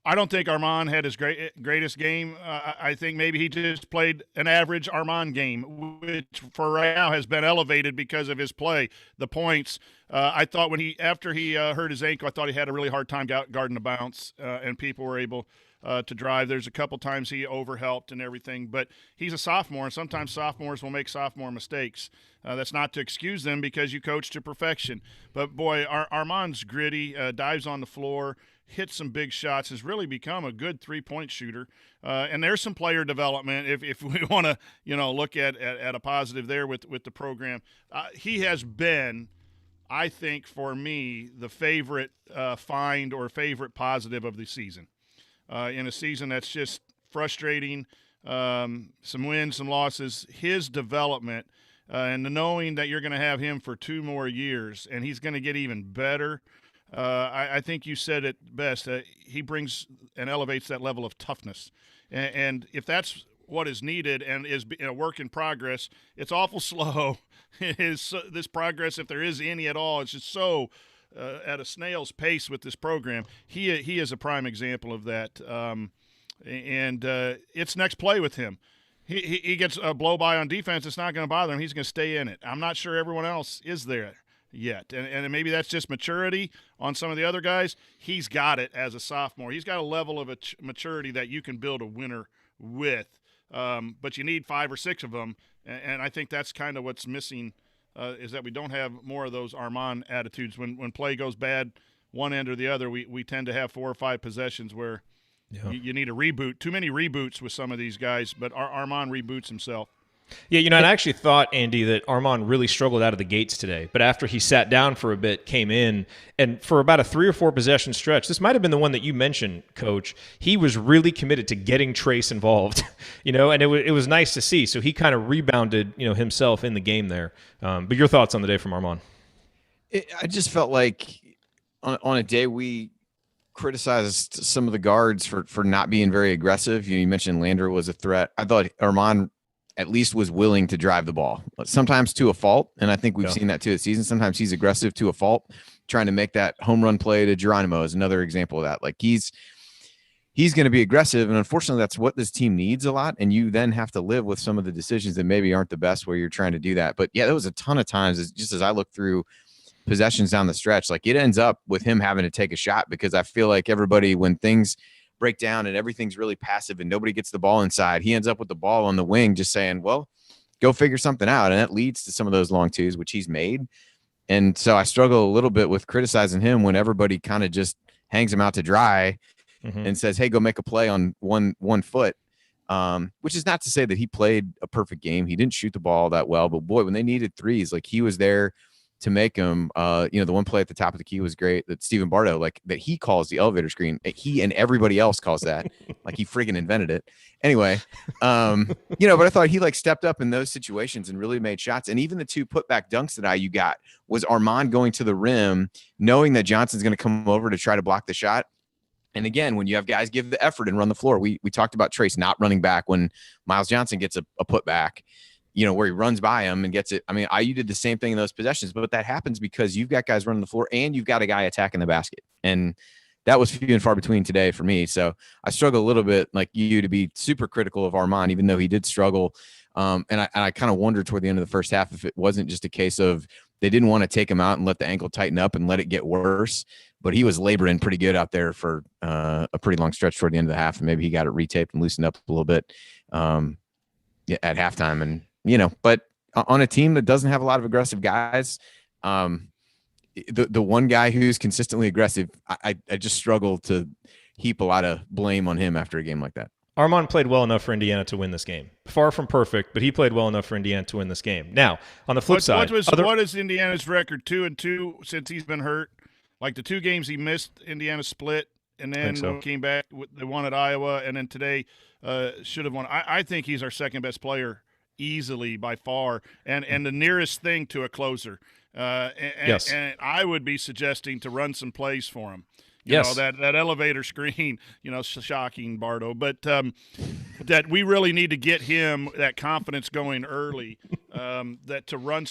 I don't think Armaan had his greatest game. I think maybe he just played an average Armaan game, which for right now has been elevated because of his play. The points, I thought after he hurt his ankle, I thought he had a really hard time guarding the bounce, and people were able to drive. There's a couple times he overhelped and everything, but he's a sophomore, and sometimes sophomores will make sophomore mistakes. That's not to excuse them because you coach to perfection. But, boy, Armaan's gritty, dives on the floor, hits some big shots, has really become a good three-point shooter. And there's some player development if we want to, look at a positive there with the program. He has been, I think, for me, the favorite find or favorite positive of the season. In a season that's just frustrating, some wins, some losses, his development and the knowing that you're going to have him for 2 more years and he's going to get even better. I think you said it best. He brings and elevates that level of toughness. And if that's what is needed and is a work in progress, it's awful slow. This progress, if there is any at all, it's just so at a snail's pace with this program. He is a prime example of that. And it's next play with him. He gets a blow by on defense. It's not going to bother him. He's going to stay in it. I'm not sure everyone else is there yet. And maybe that's just maturity on some of the other guys. He's got it as a sophomore. He's got a level of maturity that you can build a winner with. But you need 5 or 6 of them. And I think that's kind of what's missing is that we don't have more of those Armaan attitudes. When play goes bad one end or the other, we tend to have 4 or 5 possessions where you need a reboot. Too many reboots with some of these guys, but Armaan reboots himself. Yeah, I actually thought, Andy, that Armaan really struggled out of the gates today. But after he sat down for a bit, came in, and for about a 3 or 4 possession stretch, this might have been the one that you mentioned, Coach, he was really committed to getting Trace involved, and it was nice to see. So he kind of rebounded, himself in the game there. But your thoughts on the day from Armaan? I just felt like on a day we criticized some of the guards for not being very aggressive. You mentioned Lander was a threat. I thought Armaan at least was willing to drive the ball, sometimes to a fault. And I think we've seen that too this season. Sometimes he's aggressive to a fault, trying to make that home run play to Geronimo is another example of that. Like he's going to be aggressive. And unfortunately, that's what this team needs a lot. And you then have to live with some of the decisions that maybe aren't the best where you're trying to do that. But yeah, there was a ton of times just as I look through possessions down the stretch, like it ends up with him having to take a shot because I feel like everybody, when things break down and everything's really passive and nobody gets the ball inside, he ends up with the ball on the wing just saying, well, go figure something out. And that leads to some of those long twos, which he's made. And so I struggle a little bit with criticizing him when everybody kind of just hangs him out to dry and says, hey, go make a play on one foot, which is not to say that he played a perfect game. He didn't shoot the ball that well, but boy, when they needed threes, like he was there to make them. The one play at the top of the key was great that Stephen Bardo, like that he calls the elevator screen. He and everybody else calls that like he friggin' invented it. Anyway, but I thought he like stepped up in those situations and really made shots. And even the 2 putback dunks that IU got was Armaan going to the rim, knowing that Johnson's going to come over to try to block the shot. And again, when you have guys give the effort and run the floor, we talked about Trace not running back when Miles Johnson gets a putback, where he runs by him and gets it. I mean, IU did the same thing in those possessions, but that happens because you've got guys running the floor and you've got a guy attacking the basket. And that was few and far between today for me. So I struggle a little bit like you to be super critical of Armaan, even though he did struggle. And I kind of wondered toward the end of the first half if it wasn't just a case of they didn't want to take him out and let the ankle tighten up and let it get worse. but he was laboring pretty good out there for a pretty long stretch toward the end of the half, and maybe he got it retaped and loosened up a little bit at halftime. And but on a team that doesn't have a lot of aggressive guys, the one guy who's consistently aggressive, I just struggle to heap a lot of blame on him after a game like that. Armaan played well enough for Indiana to win this game. Far from perfect, but he played well enough for Indiana to win this game. Now, on the flip side, what is Indiana's record? 2-2 since he's been hurt. Like the 2 games he missed, Indiana split, and then when he came back, they won at Iowa, and then today should have won. I think he's our second best player easily by far, and the nearest thing to a closer. Yes. And I would be suggesting to run some plays for him. You Yes. know, that elevator screen, shocking, Bardo. But that we really need to get him that confidence going early, that to run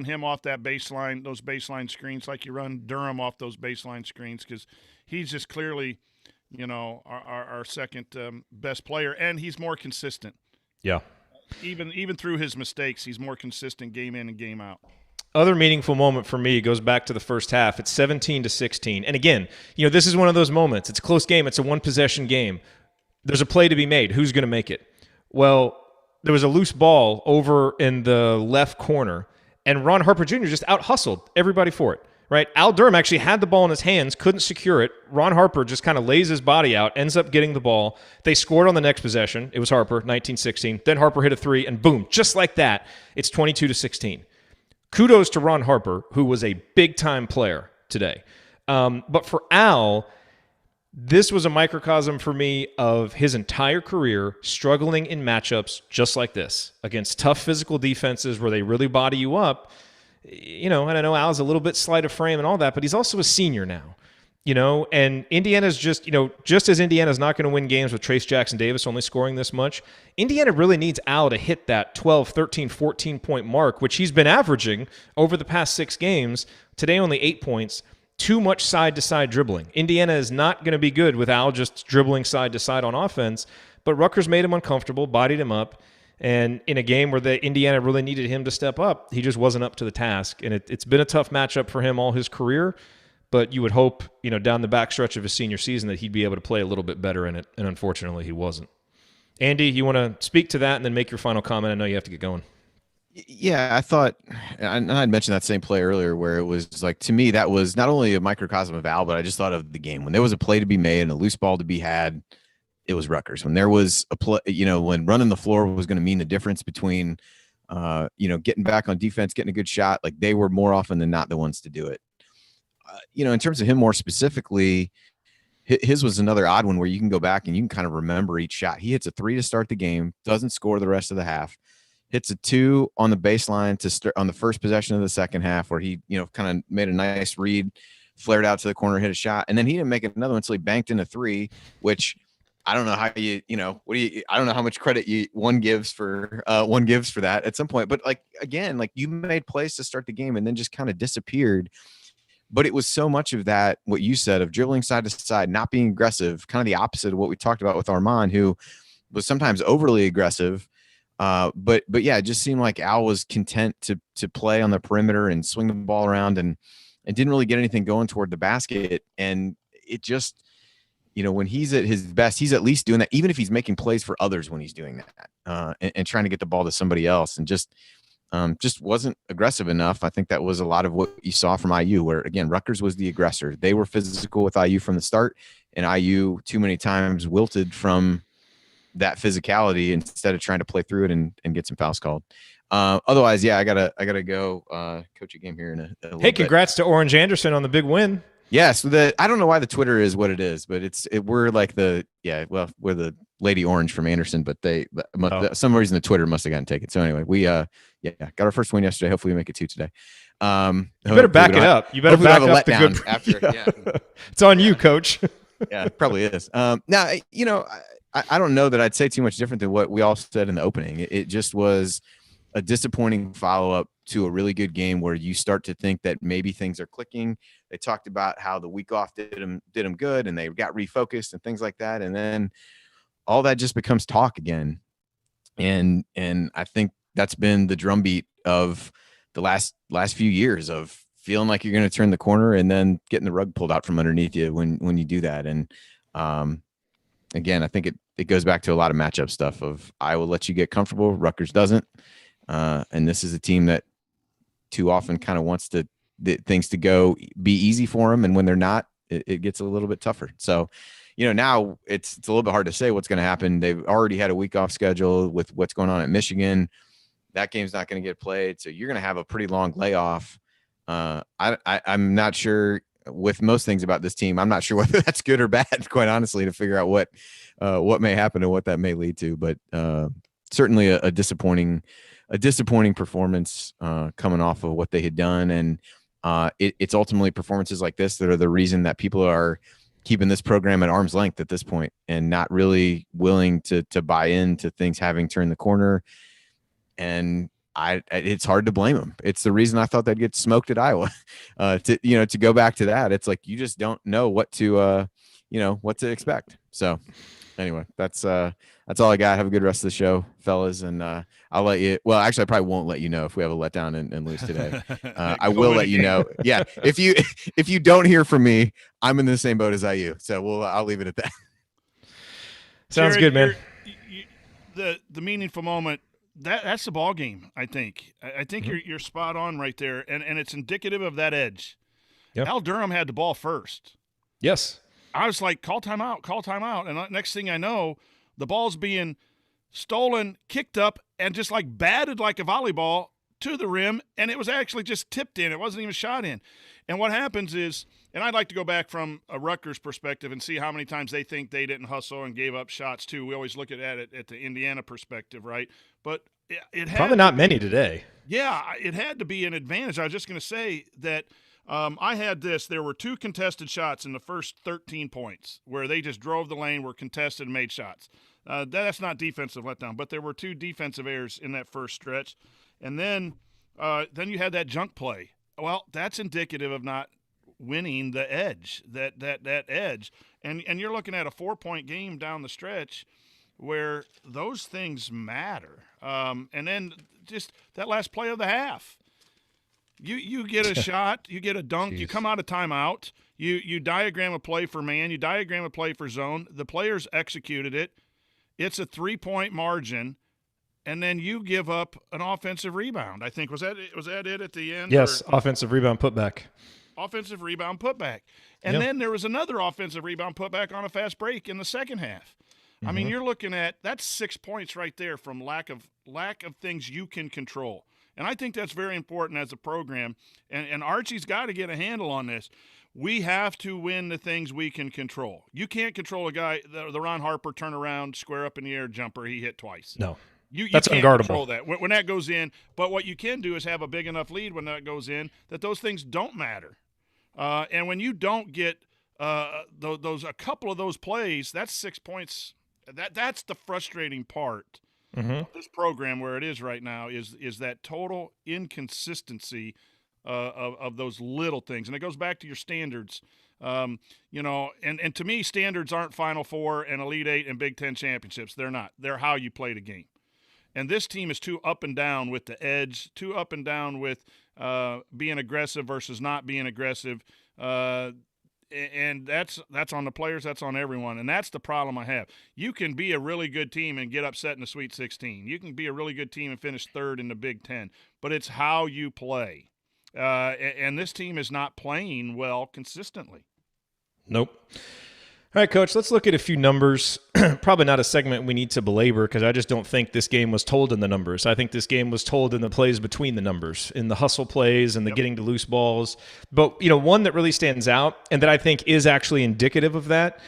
him off that baseline, those baseline screens, like you run Durham off those baseline screens, because he's just clearly, our second best player, and he's more consistent. Yeah. Even through his mistakes, he's more consistent game in and game out. Other meaningful moment for me goes back to the first half. It's 17-16. And again, this is one of those moments. It's a close game. It's a one-possession game. There's a play to be made. Who's going to make it? Well, there was a loose ball over in the left corner, and Ron Harper Jr. just out-hustled everybody for it, right? Al Durham actually had the ball in his hands, couldn't secure it. Ron Harper just kind of lays his body out, ends up getting the ball. They scored on the next possession. It was Harper, 19-16. Then Harper hit a 3, and boom, just like that, it's 22-16. Kudos to Ron Harper, who was a big-time player today. But for Al, this was a microcosm for me of his entire career struggling in matchups just like this, against tough physical defenses where they really body you up. And I know Al's a little bit slight of frame and all that, but he's also a senior now. And Indiana's just as Indiana's not going to win games with Trace Jackson Davis only scoring this much, Indiana really needs Al to hit that 12, 13, 14-point mark, which he's been averaging over the past 6 games. Today only 8 points. Too much side-to-side dribbling. Indiana is not going to be good with Al just dribbling side-to-side on offense, but Rutgers made him uncomfortable, bodied him up, and in a game where Indiana really needed him to step up, he just wasn't up to the task. And it's been a tough matchup for him all his career. But you would hope, down the backstretch of his senior season that he'd be able to play a little bit better in it, and unfortunately he wasn't. Andy, you want to speak to that and then make your final comment? I know you have to get going. Yeah, I thought, and I'd mentioned that same play earlier where it was like, to me, that was not only a microcosm of Al, but I just thought of the game. When there was a play to be made and a loose ball to be had, it was Rutgers. When there was a play, when running the floor was going to mean the difference between, getting back on defense, getting a good shot, like they were more often than not the ones to do it. In terms of him more specifically, his was another odd one where you can go back and you can kind of remember each shot. He hits a 3 to start the game, doesn't score the rest of the half, hits a 2 on the baseline to start on the first possession of the second half where he, kind of made a nice read, flared out to the corner, hit a shot. And then he didn't make another one until he banked in a 3, which I don't know how I don't know how much credit one gives for that at some point. But again, you made plays to start the game and then just kind of disappeared. But it was so much of that, what you said, of dribbling side to side, not being aggressive, kind of the opposite of what we talked about with Armaan, who was sometimes overly aggressive. But yeah, it just seemed like Al was content to play on the perimeter and swing the ball around and didn't really get anything going toward the basket. And it just, when he's at his best, he's at least doing that, even if he's making plays for others when he's doing that and trying to get the ball to somebody else, and just wasn't aggressive enough. I think that was a lot of what you saw from IU, where, again, Rutgers was the aggressor. They were physical with IU from the start, and IU too many times wilted from that physicality instead of trying to play through it and get some fouls called. Otherwise, yeah, I gotta go coach a game here in a little bit. Congrats to Orange Anderson on the big win. Yes, I don't know why the Twitter is what it is, but we're the Lady Orange from Anderson, but some reason the Twitter must have gotten taken. So anyway, we got our first win yesterday. Hopefully we make it 2 today. You better back it up. You better back up the good after. Yeah. It's on you, coach. Yeah, it probably is. Now, I don't know that I'd say too much different than what we all said in the opening. It just was a disappointing follow-up to a really good game where you start to think that maybe things are clicking. They talked about how the week off did them good, and they got refocused and things like that. And then all that just becomes talk again. And I think that's been the drumbeat of the last few years of feeling like you're going to turn the corner and then getting the rug pulled out from underneath you when you do that. And again, I think it goes back to a lot of matchup stuff of I will let you get comfortable. Rutgers doesn't. And this is a team that too often kind of wants things to be easy for them. And when they're not, it gets a little bit tougher. So, now it's a little bit hard to say what's going to happen. They've already had a week off schedule with what's going on at Michigan. That game's not going to get played. So you're going to have a pretty long layoff. I'm not sure with most things about this team. I'm not sure whether that's good or bad, quite honestly, to figure out what may happen and what that may lead to. But certainly a disappointing performance coming off of what they had done. And it's ultimately performances like this that are the reason that people are keeping this program at arm's length at this point and not really willing to buy into things having turned the corner. And it's hard to blame them. It's the reason I thought they'd get smoked at Iowa. To go back to that, it's like you just don't know what to expect. So anyway, that's all I got. Have a good rest of the show, fellas, and I'll let you. Well, actually, I probably won't let you know if we have a letdown and lose today. I will let you know. Yeah, if you don't hear from me, I'm in the same boat as IU. So I'll leave it at that. Sounds Jerod, good, man. The meaningful moment. That's the ball game. I think you're spot on right there, and it's indicative of that edge. Yep. Al Durham had the ball first. Yes. I was like, call timeout. And next thing I know, the ball's being stolen, kicked up, and just like batted like a volleyball to the rim, and it was actually just tipped in. It wasn't even shot in. And what happens is, and I'd like to go back from a Rutgers perspective and see how many times they think they didn't hustle and gave up shots too. We always look at it at the Indiana perspective, right? But it had probably not many today. Yeah, it had to be an advantage. I was just going to say that I had this. There were 2 contested shots in the first 13 points where they just drove the lane, were contested, and made shots. That's not defensive letdown, but there were 2 defensive errors in that first stretch. And then you had that junk play. Well, that's indicative of not winning the edge, that edge. And you're looking at a 4-point game down the stretch where those things matter. And then just that last play of the half. You get a shot, you get a dunk, you come out of timeout, you diagram a play for man, you diagram a play for zone. The players executed it. It's a 3-point margin. And then you give up an offensive rebound. I think was that it at the end? Yes, offensive rebound putback. Offensive rebound putback. And then there was another offensive rebound putback on a fast break in the second half. Mm-hmm. I mean, you're looking at that's 6 points right there from lack of things you can control. And I think that's very important as a program. And Archie's got to get a handle on this. We have to win the things we can control. You can't control a guy, the Ron Harper turnaround, square up in the air jumper he hit twice. No. You That's can't unguardable. control that when that goes in. But what you can do is have a big enough lead when that goes in that those things don't matter. And when you don't get a couple of those plays, that's 6 points. That's the frustrating part of this program where it is right now is that total inconsistency of those little things. And it goes back to your standards. And to me, standards aren't Final Four and Elite Eight and Big Ten championships. They're not. They're how you play the game. And this team is too up and down with the edge, too up and down with being aggressive versus not being aggressive. And that's on the players, that's on everyone. And that's the problem I have. You can be a really good team and get upset in the Sweet 16. You can be a really good team and finish third in the Big Ten. But it's how you play. And this team is not playing well consistently. Nope. All right, Coach, let's look at a few numbers. Probably not a segment we need to belabor because I just don't think this game was told in the numbers. I think this game was told in the plays between the numbers, in the hustle plays and the getting to loose balls. But, one that really stands out and that I think is actually indicative of that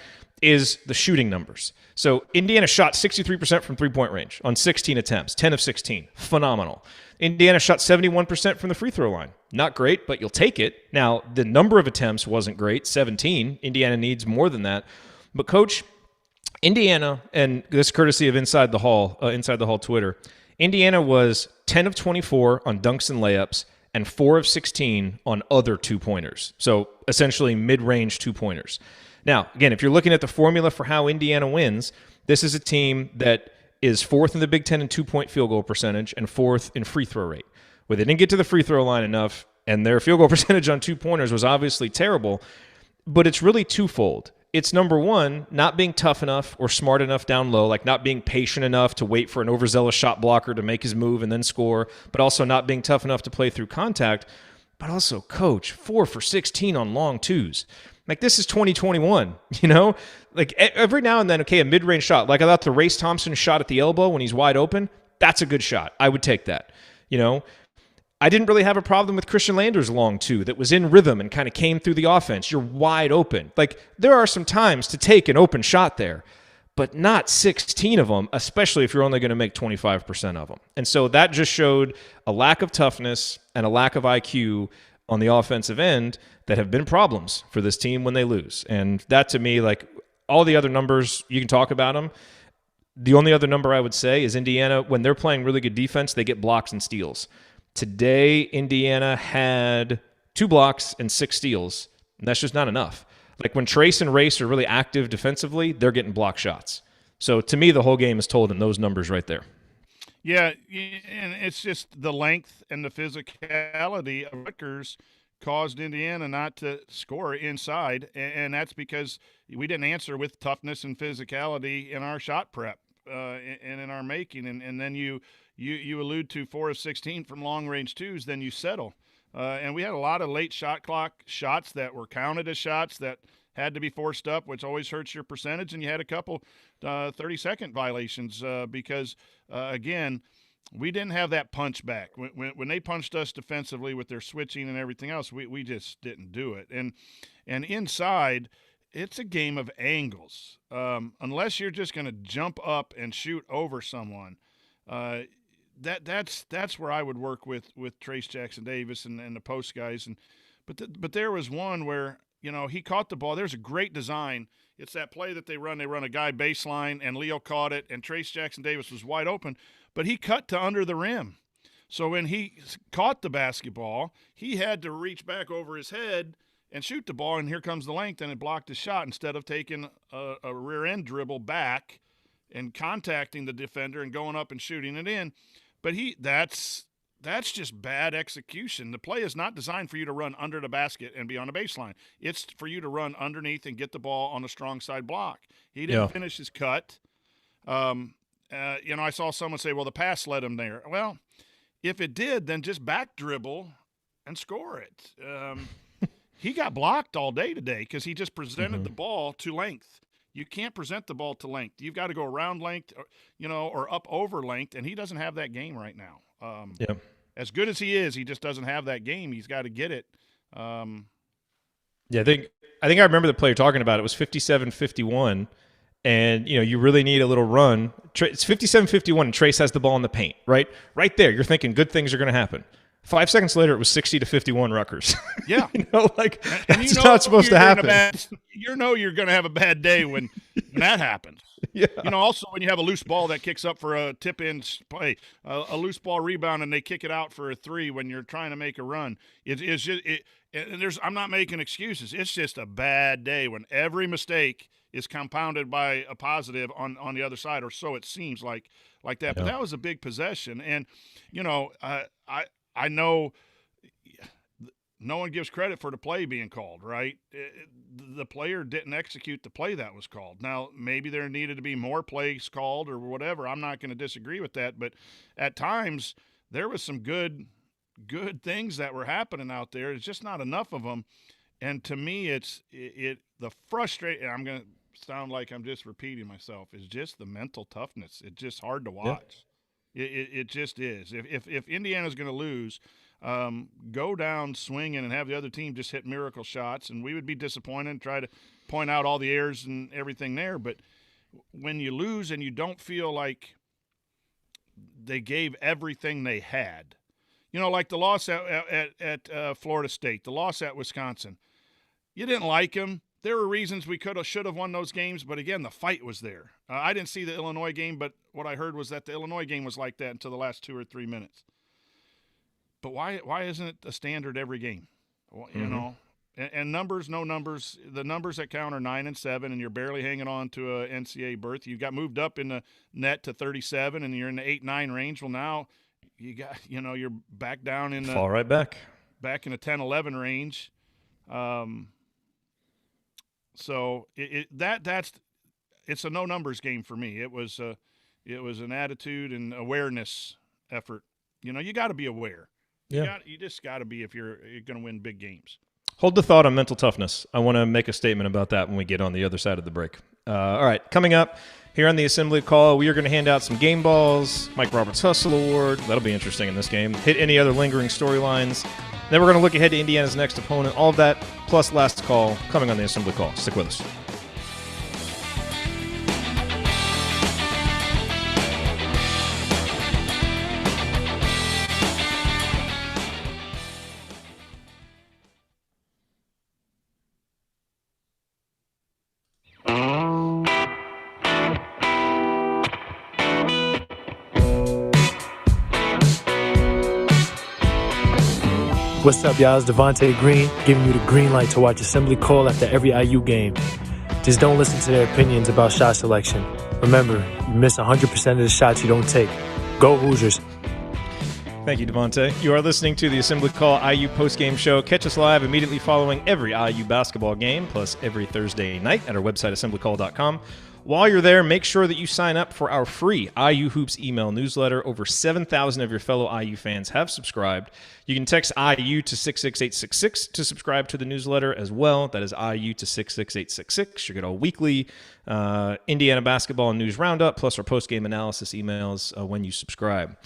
is the shooting numbers. So Indiana shot 63% from three-point range on 16 attempts, 10 of 16. Phenomenal. Indiana shot 71% from the free throw line. Not great, but you'll take it. Now, the number of attempts wasn't great, 17. Indiana needs more than that. But, Coach, Indiana, and this courtesy of Inside the Hall Twitter, Indiana was 10 of 24 on dunks and layups and 4 of 16 on other two-pointers. So, essentially mid-range two-pointers. Now, again, if you're looking at the formula for how Indiana wins, this is a team that is fourth in the Big Ten in two-point field goal percentage and fourth in free throw rate. Where they didn't get to the free throw line enough, and their field goal percentage on 2-pointers was obviously terrible. But it's really twofold. It's number one, not being tough enough or smart enough down low, like not being patient enough to wait for an overzealous shot blocker to make his move and then score, but also not being tough enough to play through contact. But also, coach, 4 for 16 on long twos. Like, this is 2021, you know? Like, every now and then, okay, a mid-range shot. Like, I thought the Race Thompson shot at the elbow when he's wide open, that's a good shot. I would take that, you know? I didn't really have a problem with Khristian Lander's long two that was in rhythm and kind of came through the offense. You're wide open. Like, there are some times to take an open shot there, but not 16 of them, especially if you're only going to make 25% of them. And so that just showed a lack of toughness and a lack of IQ on the offensive end that have been problems for this team when they lose. And that, to me, like, all the other numbers, you can talk about them. The only other number I would say is Indiana, when they're playing really good defense, they get blocks and steals. Today, Indiana had 2 blocks and 6 steals, and that's just not enough. Like, when Trace and Race are really active defensively, they're getting block shots. So, to me, the whole game is told in those numbers right there. Yeah, and it's just the length and the physicality of Rutgers caused Indiana not to score inside, and that's because we didn't answer with toughness and physicality in our shot prep and in our making, and then you allude to 4 of 16 from long-range twos, then you settle. And we had a lot of late shot clock shots that were counted as shots that had to be forced up, which always hurts your percentage, and you had a couple 30-second violations because, again, we didn't have that punch back. When they punched us defensively with their switching and everything else, we just didn't do it. And inside, it's a game of angles. Unless you're just going to jump up and shoot over someone, that's where I would work with Trace Jackson Davis and the post guys. But there was one where, you know, he caught the ball. There's a great design. It's that play that they run. They run a guy baseline, and Leo caught it, and Trace Jackson Davis was wide open, but he cut to under the rim. So when he caught the basketball, he had to reach back over his head and shoot the ball, and here comes the length, and it blocked his shot instead of taking a rear end dribble back and contacting the defender and going up and shooting it in. But that's just bad execution. The play is not designed for you to run under the basket and be on the baseline. It's for you to run underneath and get the ball on the strong side block. He didn't finish his cut. I saw someone say, well, the pass led him there. Well, if it did, then just back dribble and score it. He got blocked all day today because he just presented the ball to length. You can't present the ball to length. You've got to go around length, or up over length, and he doesn't have that game right now. As good as he is, he just doesn't have that game. He's got to get it. I think I remember the play you're talking about. It was 57-51, and you really need a little run. It's 57-51, and Trace has the ball in the paint, right? Right there, you're thinking good things are going to happen. 5 seconds later, it was 60-51 Rutgers. Yeah. That's not supposed to happen. You're going to have a bad day when that happens. Yeah. Also when you have a loose ball that kicks up for a tip-in play, a loose ball rebound, and they kick it out for a 3 when you're trying to make a run. I'm not making excuses. It's just a bad day when every mistake is compounded by a positive on the other side, or so it seems like that. Yeah. But that was a big possession, and I know no one gives credit for the play being called, right? The player didn't execute the play that was called. Now, maybe there needed to be more plays called or whatever. I'm not going to disagree with that, but at times there was some good things that were happening out there. It's just not enough of them. And to me, the frustrating, I'm going to sound like I'm just repeating myself, is just the mental toughness. It's just hard to watch. Yeah. It just is. If Indiana's going to lose, go down swinging and have the other team just hit miracle shots, and we would be disappointed and try to point out all the errors and everything there. But when you lose and you don't feel like they gave everything they had, like the loss at Florida State, the loss at Wisconsin, you didn't like them. There were reasons we should have won those games, but again, the fight was there. I didn't see the Illinois game, but what I heard was that the Illinois game was like that until the last 2 or 3 minutes. But why isn't it a standard every game? Well, and numbers, no numbers. The numbers that count are 9 and 7, and you're barely hanging on to a NCAA berth. You got moved up in the net to 37, and you're in the 8-9 range. Well, now you got you're back down in the fall right back. back in the 10-11 range. So it's a no numbers game for me. It was an attitude and awareness effort. You got to be aware. You just got to be if you're going to win big games. Hold the thought on mental toughness. I want to make a statement about that when we get on the other side of the break. All right, coming up here on the Assembly Call, we are going to hand out some game balls, Mike Roberts Hustle Award. That'll be interesting in this game. Hit any other lingering storylines. Then we're going to look ahead to Indiana's next opponent. All of that, plus last call, coming on the Assembly Call. Stick with us. What's up, y'all? It's Devontae Green giving you the green light to watch Assembly Call after every IU game. Just don't listen to their opinions about shot selection. Remember, you miss 100% of the shots you don't take. Go Hoosiers. Thank you, Devontae. You are listening to the Assembly Call IU postgame show. Catch us live immediately following every IU basketball game, plus every Thursday night at our website, assemblycall.com. While you're there, make sure that you sign up for our free IU Hoops email newsletter. Over 7,000 of your fellow IU fans have subscribed. You can text IU to 66866 to subscribe to the newsletter as well. That is IU to 66866. You get a weekly Indiana basketball news roundup, plus our post-game analysis emails when you subscribe.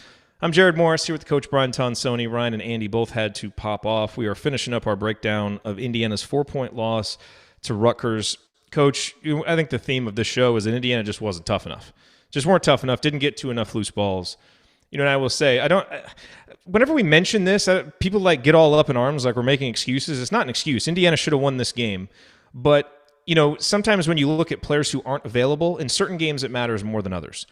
I'm Jerod Morris here with Coach Brian Tonsoni. Ryan and Andy both had to pop off. We are finishing up our breakdown of Indiana's 4-point loss to Rutgers. Coach, I think the theme of this show is that Indiana just wasn't tough enough. Just weren't tough enough, didn't get to enough loose balls. And I will say, whenever we mention this, people get all up in arms like we're making excuses. It's not an excuse. Indiana should have won this game. But, sometimes when you look at players who aren't available, in certain games it matters more than others.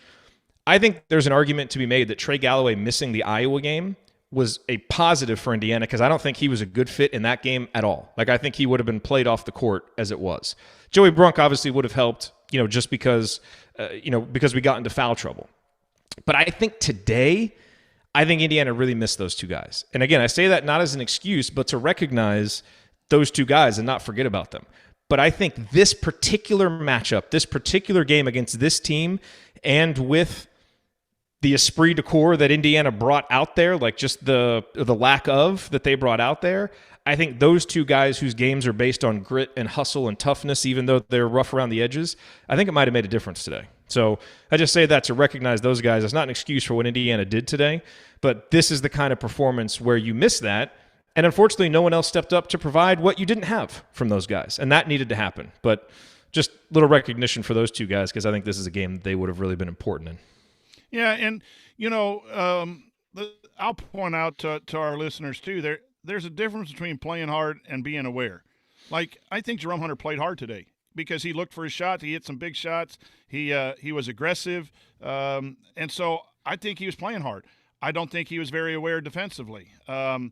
I think there's an argument to be made that Trey Galloway missing the Iowa game was a positive for Indiana because I don't think he was a good fit in that game at all. I think he would have been played off the court as it was. Joey Brunk obviously would have helped, just because we got into foul trouble. But I think today, Indiana really missed those two guys. And again, I say that not as an excuse, but to recognize those two guys and not forget about them. But I think this particular matchup, this particular game against this team, and with the esprit de corps that Indiana brought out there, just the lack of that they brought out there, I think those two guys whose games are based on grit and hustle and toughness, even though they're rough around the edges, I think it might have made a difference today. So I just say that to recognize those guys. It's not an excuse for what Indiana did today, but this is the kind of performance where you miss that. And unfortunately, no one else stepped up to provide what you didn't have from those guys. And that needed to happen. But just little recognition for those two guys because I think this is a game that they would have really been important in. Yeah, and, I'll point out to our listeners, too, there's a difference between playing hard and being aware. I think Jerome Hunter played hard today because he looked for his shots. He hit some big shots. He was aggressive. And so I think he was playing hard. I don't think he was very aware defensively. And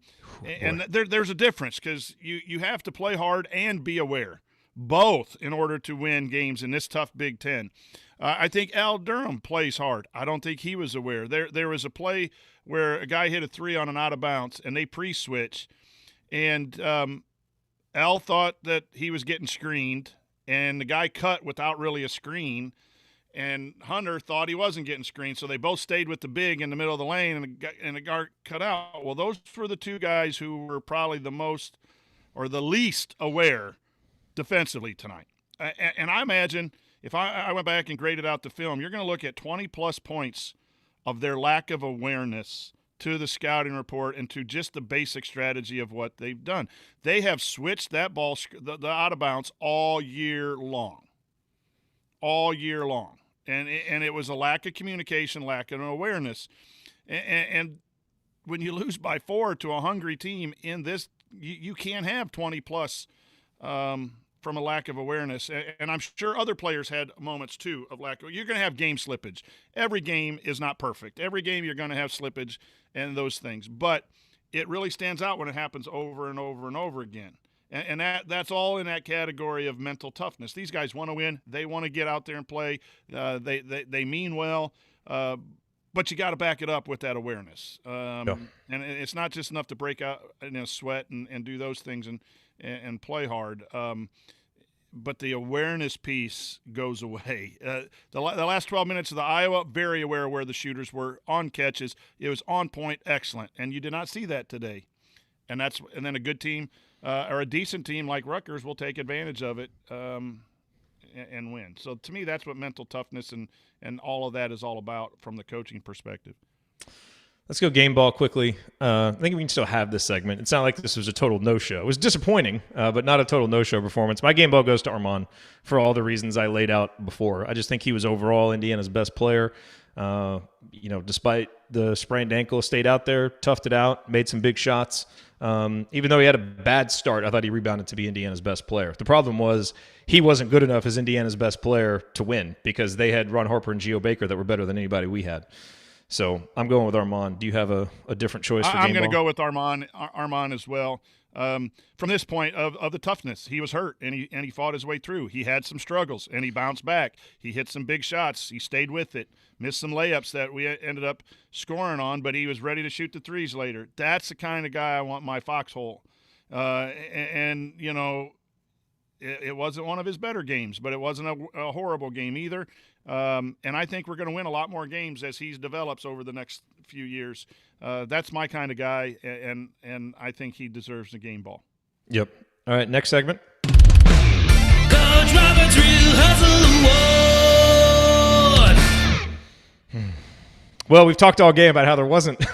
there's a difference because you have to play hard and be aware, both in order to win games in this tough Big Ten. I think Al Durham plays hard. I don't think he was aware. There was a play where a guy hit a three on an out of bounds, and they pre-switch. And Al thought that he was getting screened, and the guy cut without really a screen. And Hunter thought he wasn't getting screened, so they both stayed with the big in the middle of the lane, and the guard cut out. Well, those were the two guys who were probably the most or the least aware defensively tonight. And I imagine if I went back and graded out the film, you're going to look at 20-plus points of their lack of awareness to the scouting report and to just the basic strategy of what they've done. They have switched that ball, the out of bounds, all year long. All year long. And it was a lack of communication, lack of awareness. And when you lose by 4 to a hungry team in this, you can't have 20-plus from a lack of awareness. And I'm sure other players had moments, too, of lack of – you're going to have game slippage. Every game is not perfect. Every game you're going to have slippage and those things. But it really stands out when it happens over and over and over again. And that's all in that category of mental toughness. These guys want to win. They want to get out there and play. They mean well. but you got to back it up with that awareness. And it's not just enough to break out in a sweat and do those things and play hard. But the awareness piece goes away. The last 12 minutes of the Iowa, very aware of where the shooters were on catches. It was on point, excellent, and you did not see that today. And then a good team or a decent team like Rutgers will take advantage of it and win. So to me, that's what mental toughness and all of that is all about from the coaching perspective. Let's go game ball quickly. I think we can still have this segment. It's not like this was a total no-show. It was disappointing, but not a total no-show performance. My game ball goes to Armaan for all the reasons I laid out before. I just think he was overall Indiana's best player. Despite the sprained ankle, stayed out there, toughed it out, made some big shots. Even though he had a bad start, I thought he rebounded to be Indiana's best player. The problem was he wasn't good enough as Indiana's best player to win because they had Ron Harper and Geo Baker that were better than anybody we had. So I'm going with Armaan. Do you have a different choice for game ball? I'm going to go with Armaan as well. From this point of the toughness, he was hurt and he fought his way through. He had some struggles and he bounced back. He hit some big shots. He stayed with it. Missed some layups that we ended up scoring on, but he was ready to shoot the threes later. That's the kind of guy I want my foxhole. It wasn't one of his better games, but it wasn't a horrible game either. And I think we're going to win a lot more games as he develops over the next few years. That's my kind of guy, and I think he deserves the game ball. Yep. All right, next segment. Coach Robert's Real Hustle Award. Well, we've talked all game about how there wasn't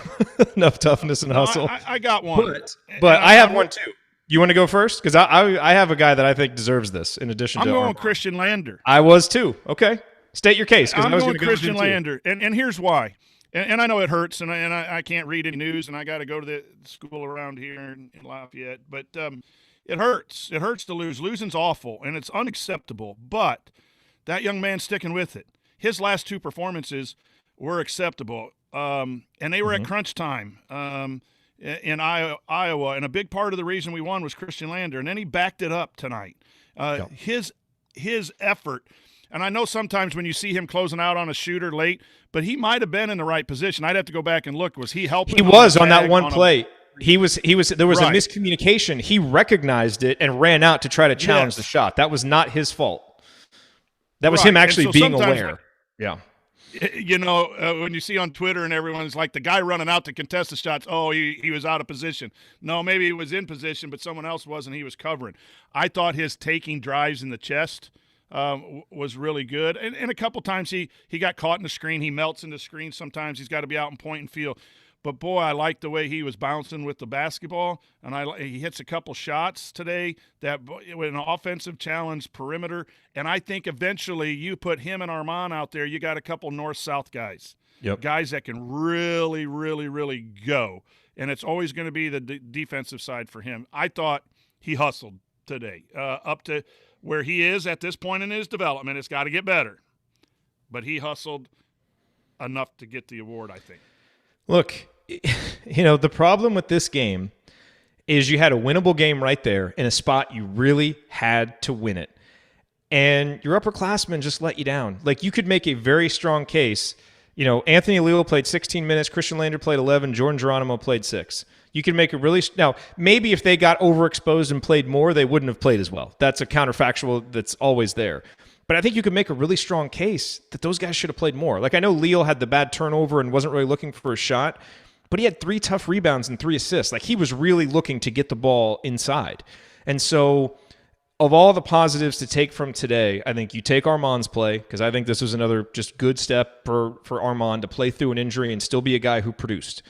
enough toughness and hustle. I got one. But I have one too. You want to go first? Because I have a guy that I think deserves this in addition to I'm going Armaan. Khristian Lander. I was too. Okay. State your case. I'm I was going going Khristian Lander. And here's why. And I know it hurts, and I can't read any news, and I got to go to the school around here in Lafayette. But it hurts. It hurts to lose. Losing's awful, and it's unacceptable. But that young man's sticking with it. His last two performances were acceptable, and they were at crunch time. In Iowa, and a big part of the reason we won was Khristian Lander, and then he backed it up tonight. His effort, and I know sometimes when you see him closing out on a shooter late, but he might have been in the right position. I'd have to go back and look. Was he helping? He was on that one play. He was. There was a miscommunication. He recognized it and ran out to try to challenge the shot. That was not his fault. That was him actually being aware. Yeah. When you see on Twitter and everyone's like the guy running out to contest the shots, he was out of position. No, maybe he was in position, but someone else wasn't. He was covering. I thought his taking drives in the chest was really good. And a couple times he got caught in the screen. He melts in the screen sometimes. He's got to be out in point and field. But, boy, I like the way he was bouncing with the basketball, and he hits a couple shots today that with an offensive challenge perimeter. And I think eventually you put him and Armaan out there, you got a couple north-south guys, guys that can really, really, really go. And it's always going to be the defensive side for him. I thought he hustled today up to where he is at this point in his development. It's got to get better. But he hustled enough to get the award, I think. Look, the problem with this game is you had a winnable game right there in a spot you really had to win it. And your upperclassmen just let you down. Like, you could make a very strong case. Anthony Leal played 16 minutes. Khristian Lander played 11. Jordan Geronimo played 6. You can make a really – now, maybe if they got overexposed and played more, they wouldn't have played as well. That's a counterfactual that's always there. But I think you could make a really strong case that those guys should have played more. Like, I know Leal had the bad turnover and wasn't really looking for a shot, but he had 3 tough rebounds and 3 assists. Like, he was really looking to get the ball inside. And so, of all the positives to take from today, I think you take Armaan's play, because I think this was another just good step for Armaan to play through an injury and still be a guy who produced.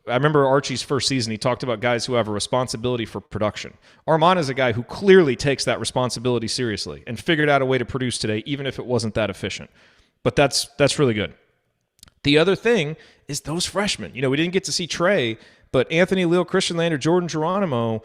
I remember Archie's first season, he talked about guys who have a responsibility for production. Armaan is a guy who clearly takes that responsibility seriously and figured out a way to produce today, even if it wasn't that efficient. But that's really good. The other thing is those freshmen. We didn't get to see Trey, but Anthony Leal, Khristian Lander, Jordan Geronimo,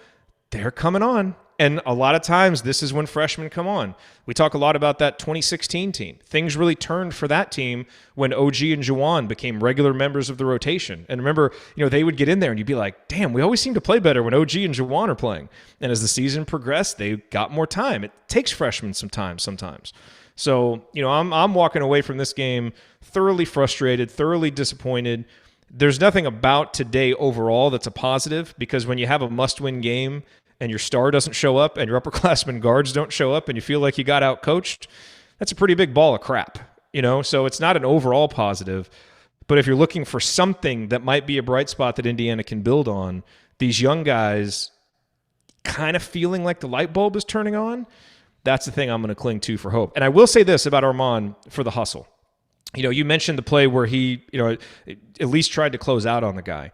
they're coming on. And a lot of times, this is when freshmen come on. We talk a lot about that 2016 team. Things really turned for that team when OG and Juwan became regular members of the rotation. And remember, they would get in there and you'd be like, damn, we always seem to play better when OG and Juwan are playing. And as the season progressed, they got more time. It takes freshmen some time sometimes. So, I'm walking away from this game thoroughly frustrated, thoroughly disappointed. There's nothing about today overall that's a positive, because when you have a must-win game and your star doesn't show up and your upperclassmen guards don't show up and you feel like you got out-coached, that's a pretty big ball of crap, So it's not an overall positive. But if you're looking for something that might be a bright spot that Indiana can build on, these young guys kind of feeling like the light bulb is turning on, that's the thing I'm going to cling to for hope. And I will say this about Armaan for the hustle. You mentioned the play where he, at least tried to close out on the guy.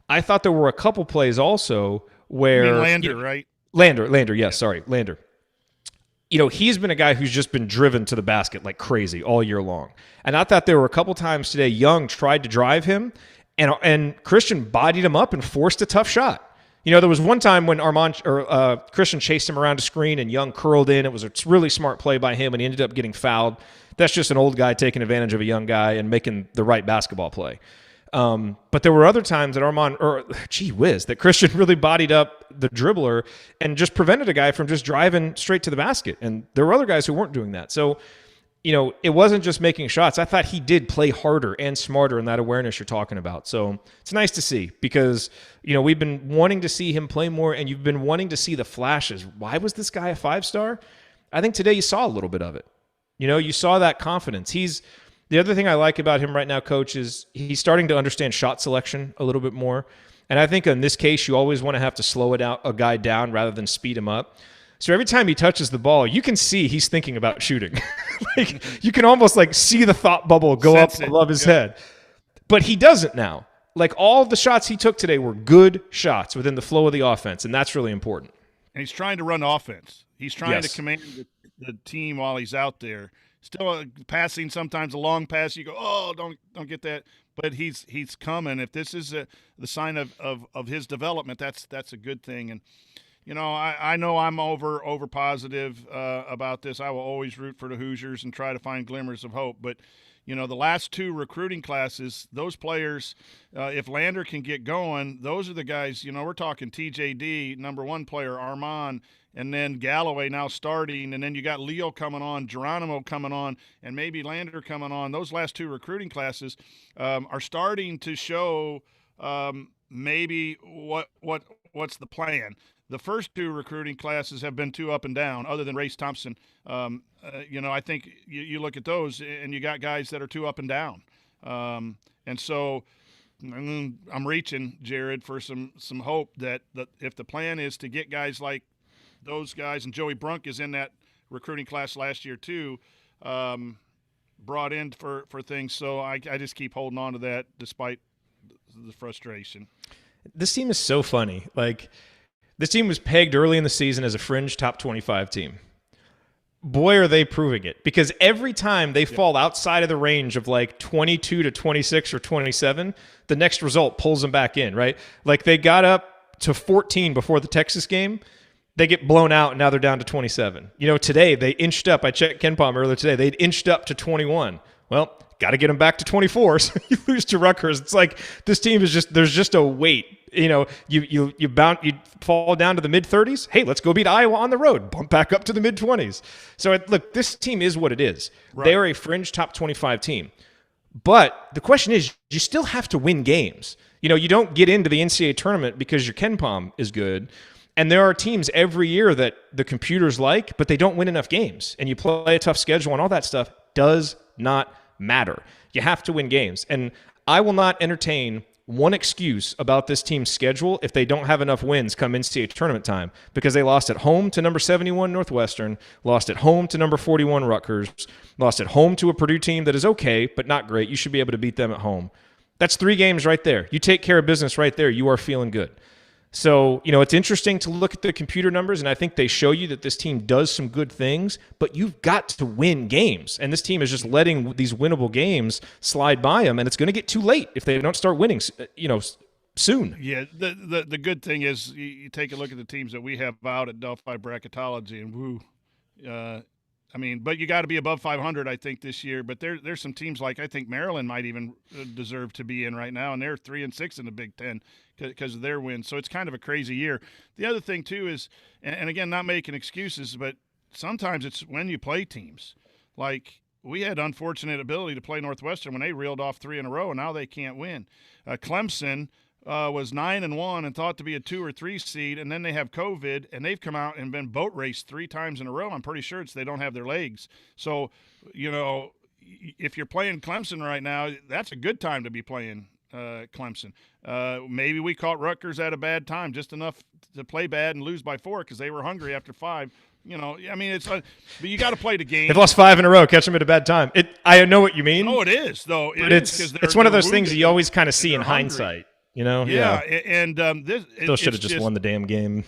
I thought there were a couple plays also where You mean Lander, right? Lander, yes, sorry, Lander. He's been a guy who's just been driven to the basket like crazy all year long. And I thought there were a couple times today Young tried to drive him, and Khristian bodied him up and forced a tough shot. There was one time when Khristian chased him around a screen and Young curled in. It was a really smart play by him, and he ended up getting fouled. That's just an old guy taking advantage of a young guy and making the right basketball play. But there were other times that that Khristian really bodied up the dribbler and just prevented a guy from just driving straight to the basket. And there were other guys who weren't doing that. So, it wasn't just making shots. I thought he did play harder and smarter in that awareness you're talking about. So it's nice to see, because, we've been wanting to see him play more, and you've been wanting to see the flashes. Why was this guy a 5-star? I think today you saw a little bit of it. You saw that confidence. The other thing I like about him right now, Coach, is he's starting to understand shot selection a little bit more. And I think in this case, you always want to have to slow a guy down rather than speed him up. So every time he touches the ball, you can see he's thinking about shooting. You can almost see the thought bubble go up above his head. But he doesn't now. All of the shots he took today were good shots within the flow of the offense, and that's really important. And he's trying to run offense. He's trying to command the team while he's out there. Still passing, sometimes a long pass, you go, oh, don't get that. But he's coming. If this is the sign of his development, that's a good thing. And I know I'm over positive about this. I will always root for the Hoosiers and try to find glimmers of hope. But the last two recruiting classes, those players, if Lander can get going, those are the guys. We're talking TJD, number one player, Armaan, and then Galloway now starting, and then you got Leo coming on, Geronimo coming on, and maybe Lander coming on. Those last two recruiting classes are starting to show maybe what's the plan. The first two recruiting classes have been too up and down, other than Race Thompson. I think you look at those, and you got guys that are too up and down. And so I'm reaching, Jerod, for some hope that if the plan is to get guys like those guys, and Joey Brunk is in that recruiting class last year too, brought in for things. So I just keep holding on to that despite the frustration. This team is so funny. This team was pegged early in the season as a fringe top 25 team. Boy, are they proving it. Because every time they fall outside of the range of 22 to 26 or 27, the next result pulls them back in, right? They got up to 14 before the Texas game. They get blown out, and now they're down to 27. Today they inched up. I checked KenPom earlier today. They'd inched up to 21. Well, got to get them back to 24. So you lose to Rutgers. It's this team is there's just a weight. You fall down to the mid-30s. Hey, let's go beat Iowa on the road. Bump back up to the mid-20s. So look, this team is what it is. Right. They are a fringe top 25 team. But the question is, you still have to win games. You don't get into the NCAA tournament because your KenPom is good. And there are teams every year that the computers like, but they don't win enough games. And you play a tough schedule, and all that stuff does not matter. You have to win games. And I will not entertain one excuse about this team's schedule if they don't have enough wins come NCAA tournament time, because they lost at home to number 71 Northwestern, lost at home to number 41 Rutgers, lost at home to a Purdue team that is okay, but not great. You should be able to beat them at home. That's 3 games right there. You take care of business right there, you are feeling good. So, it's interesting to look at the computer numbers, and I think they show you that this team does some good things, but you've got to win games. And this team is just letting these winnable games slide by them, and it's going to get too late if they don't start winning, soon. Yeah, the good thing is you take a look at the teams that we have out at Delphi Bracketology, and but you got to be above 500, I think, this year. But there's some teams I think Maryland might even deserve to be in right now, and they're 3-6 in the Big Ten because of their wins. So it's kind of a crazy year. The other thing too is, and again, not making excuses, but sometimes it's when you play teams. Like, we had unfortunate ability to play Northwestern when they reeled off 3 in a row, and now they can't win. Clemson was 9-1 and thought to be a 2 or 3 seed, and then they have COVID, and they've come out and been boat raced 3 times in a row. I'm pretty sure they don't have their legs. So, if you're playing Clemson right now, that's a good time to be playing Clemson. Maybe we caught Rutgers at a bad time, just enough to play bad and lose by 4 because they were hungry after 5. But you got to play the game. They've lost 5 in a row. Catch them at a bad time. I know what you mean. Oh, it is though. It's one of those things you always kind of see in hindsight. Yeah. And this still should have just won the damn game.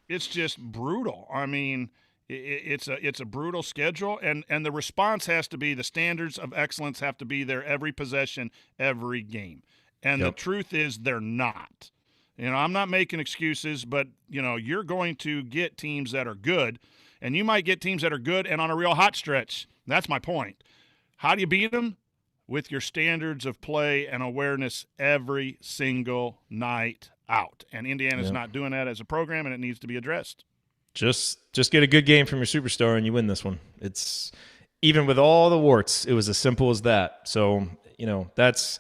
It's just brutal. I mean, it's a brutal schedule, and the response has to be, the standards of excellence have to be there every possession, every game. And the truth is, they're not. I'm not making excuses, but you're going to get teams that are good, and you might get teams that are good and on a real hot stretch. That's my point. How do you beat them? With your standards of play and awareness every single night out. And Indiana's not doing that as a program, and it needs to be addressed. Just get a good game from your superstar, and you win this one. It's even with all the warts, it was as simple as that. So that's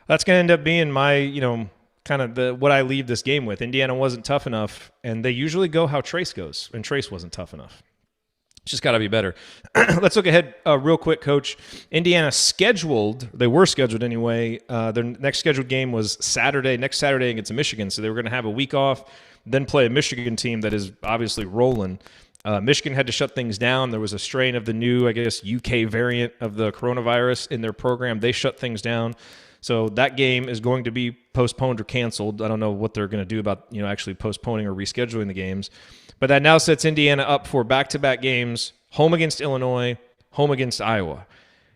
going to end up being my kind of what I leave this game with. Indiana wasn't tough enough, and they usually go how Trace goes, and Trace wasn't tough enough. It's just got to be better. Let's look ahead real quick, Coach. Indiana they were scheduled anyway. Their next scheduled game was next Saturday against Michigan, so they were going to have a week off, then play a Michigan team that is obviously rolling. Michigan had to shut things down. There was a strain of the new, UK variant of the coronavirus in their program. They shut things down. So that game is going to be postponed or canceled. I don't know what they're going to do about actually postponing or rescheduling the games. But that now sets Indiana up for back-to-back games, home against Illinois, home against Iowa.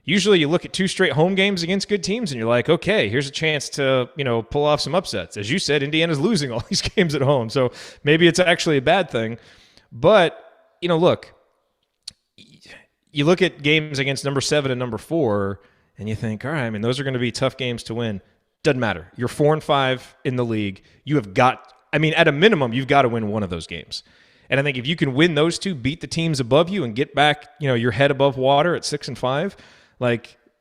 Usually you look at 2 straight home games against good teams and you're like, okay, here's a chance to, pull off some upsets. As you said, Indiana's losing all these games at home. So maybe it's actually a bad thing. But, look, you look at games against number 7 and number 4 and you think, all right, those are going to be tough games to win. Doesn't matter. You're 4-5 in the league. You have got, at a minimum, you've got to win one of those games. And I think if you can win those 2, beat the teams above you, and get back, your head above water at 6-5,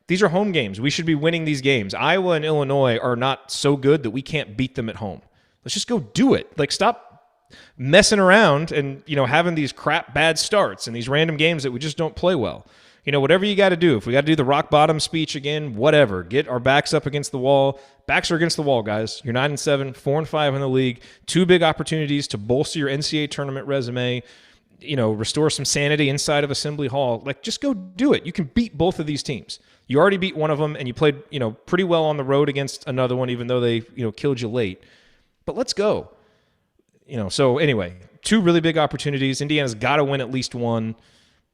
these are home games. We should be winning these games. Iowa and Illinois are not so good that we can't beat them at home. Let's just go do it. Stop messing around and, having these crap bad starts and these random games that we just don't play well. Whatever you got to do. If we got to do the rock bottom speech again, whatever. Get our backs up against the wall. Backs are against the wall, guys. You're 9-7, 4-5 in the league. 2 big opportunities to bolster your NCAA tournament resume. Restore some sanity inside of Assembly Hall. Just go do it. You can beat both of these teams. You already beat one of them, and you played, pretty well on the road against another one, even though they, killed you late. But let's go. So anyway, 2 really big opportunities. Indiana's got to win at least one.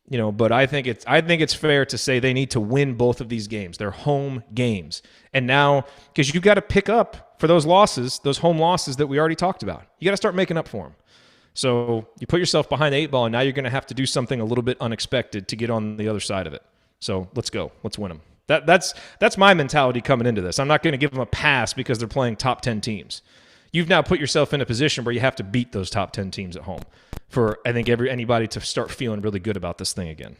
But I think it's fair to say they need to win both of these games. They're home games. And now, because you've got to pick up for those losses, those home losses that we already talked about. You got to start making up for them. So you put yourself behind the 8 ball, and now you're going to have to do something a little bit unexpected to get on the other side of it. So let's go. Let's win them. That's my mentality coming into this. I'm not going to give them a pass because they're playing top 10 teams. You've now put yourself in a position where you have to beat those top 10 teams at home for, I think, anybody to start feeling really good about this thing again.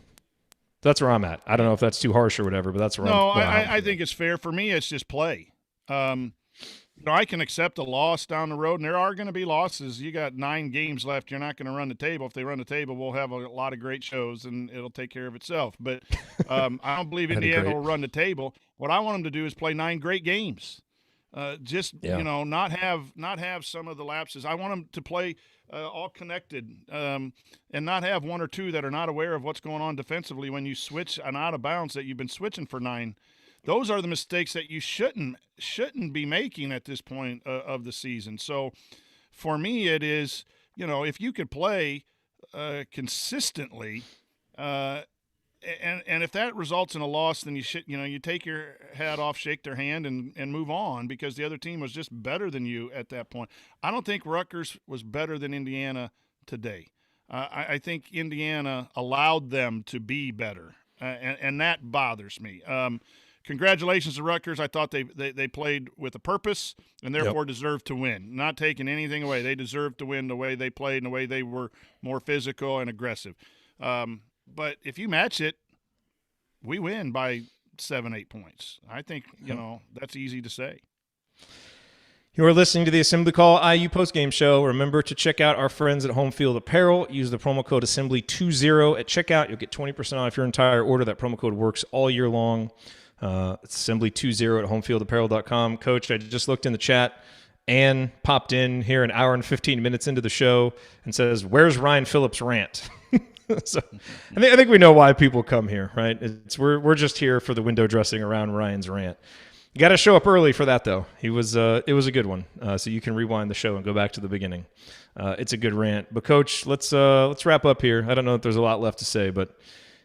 That's where I'm at. I don't know if that's too harsh or whatever, but that's where I'm at. I think it's fair. For me, it's just play. I can accept a loss down the road, and there are going to be losses. You got 9 games left. You're not going to run the table. If they run the table, we'll have a lot of great shows, and it'll take care of itself. But I don't believe Indiana will run the table. What I want them to do is play 9 great games. Not have some of the lapses. I want them to play all connected and not have 1 or 2 that are not aware of what's going on defensively when you switch an out of bounds that you've been switching for 9. Those are the mistakes that you shouldn't be making at this point of the season. So for me, it is, if you could play consistently and if that results in a loss, then you take your hat off, shake their hand, and move on because the other team was just better than you at that point. I don't think Rutgers was better than Indiana today. I think Indiana allowed them to be better, and that bothers me. Congratulations to Rutgers. I thought they played with a purpose and therefore deserved to win. Not taking anything away. They deserved to win the way they played and the way they were more physical and aggressive. But if you match it, we win by 7-8 points. I think, that's easy to say. You are listening to the Assembly Call IU postgame show. Remember to check out our friends at Home Field Apparel. Use the promo code Assembly20 at checkout. You'll get 20% off your entire order. That promo code works all year long. It's Assembly20 at homefieldapparel.com. Coach, I just looked in the chat. Ann popped in here an hour and 15 minutes into the show and says, "Where's Ryan Phillips' rant?" So I think we know why people come here, right? We're just here for the window dressing around Ryan's rant. You got to show up early for that, though. It was a good one, so you can rewind the show and go back to the beginning. It's a good rant. But Coach, let's wrap up here. I don't know if there's a lot left to say, but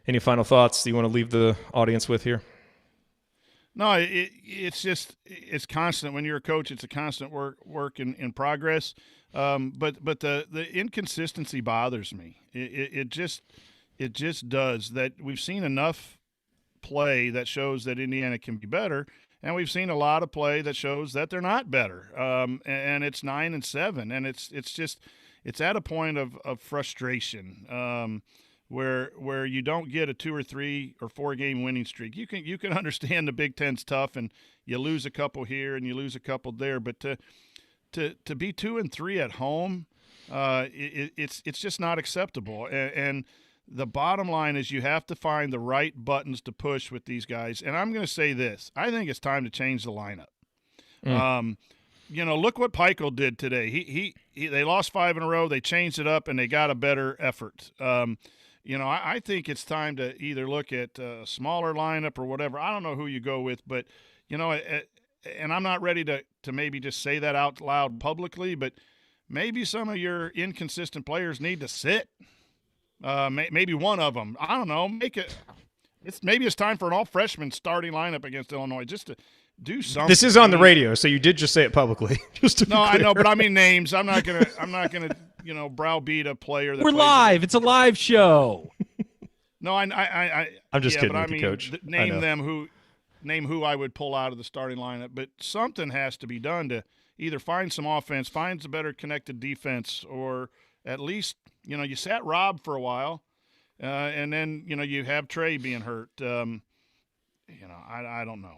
any final thoughts you want to leave the audience with here? No, it's constant. When you're a coach, it's a constant work in progress. But the inconsistency bothers me. It just does. That we've seen enough play that shows that Indiana can be better, and we've seen a lot of play that shows that they're not better. And it's 9-7, and it's at a point of frustration. Where you don't get a 2 or 3 or 4 game winning streak. You can understand the Big Ten's tough, and you lose a couple here and you lose a couple there. But to be 2 and 3 at home, it's just not acceptable. And the bottom line is you have to find the right buttons to push with these guys. And I'm going to say this: I think it's time to change the lineup. Look what Peichel did today. They lost 5 in a row. They changed it up and they got a better effort. I think it's time to either look at a smaller lineup or whatever. I don't know who you go with, but, and I'm not ready to maybe just say that out loud publicly, but maybe some of your inconsistent players need to sit. Maybe one of them. I don't know. Maybe it's time for an all-freshman starting lineup against Illinois just to do something. This is on the radio, so you did just say it publicly. I know, but I mean names. I'm not gonna browbeat a player. We're live. It's a live show. No, I'm just kidding with you, Coach. Name who I would pull out of the starting lineup. But something has to be done to either find some offense, find a better connected defense, or at least you sat Rob for a while, and then you have Trey being hurt. I don't know.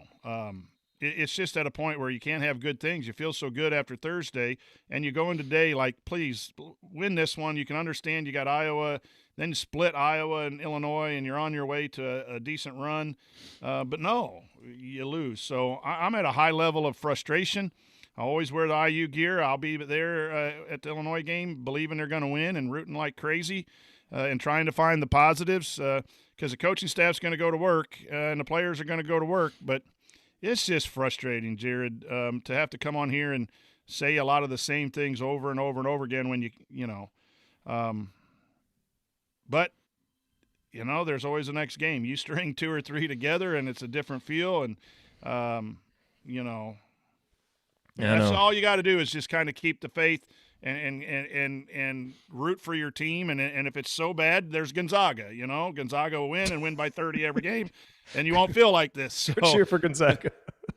It's just at a point where you can't have good things. You feel so good after Thursday, and you go into today like, please win this one. You can understand you got Iowa, then you split Iowa and Illinois, and you're on your way to a decent run. But no, you lose. So I'm at a high level of frustration. I always wear the IU gear. I'll be there at the Illinois game, believing they're going to win and rooting like crazy and trying to find the positives because the coaching staff's going to go to work and the players are going to go to work. But it's just frustrating, Jerod, to have to come on here and say a lot of the same things over and over and over again when but there's always the next game. You string 2 or 3 together and it's a different feel. And, that's all you got to do is just kind of keep the faith and root for your team. And if it's so bad, there's Gonzaga, Gonzaga will win and win by 30 every game. And you won't feel like this. So, cheer for Gonzaga.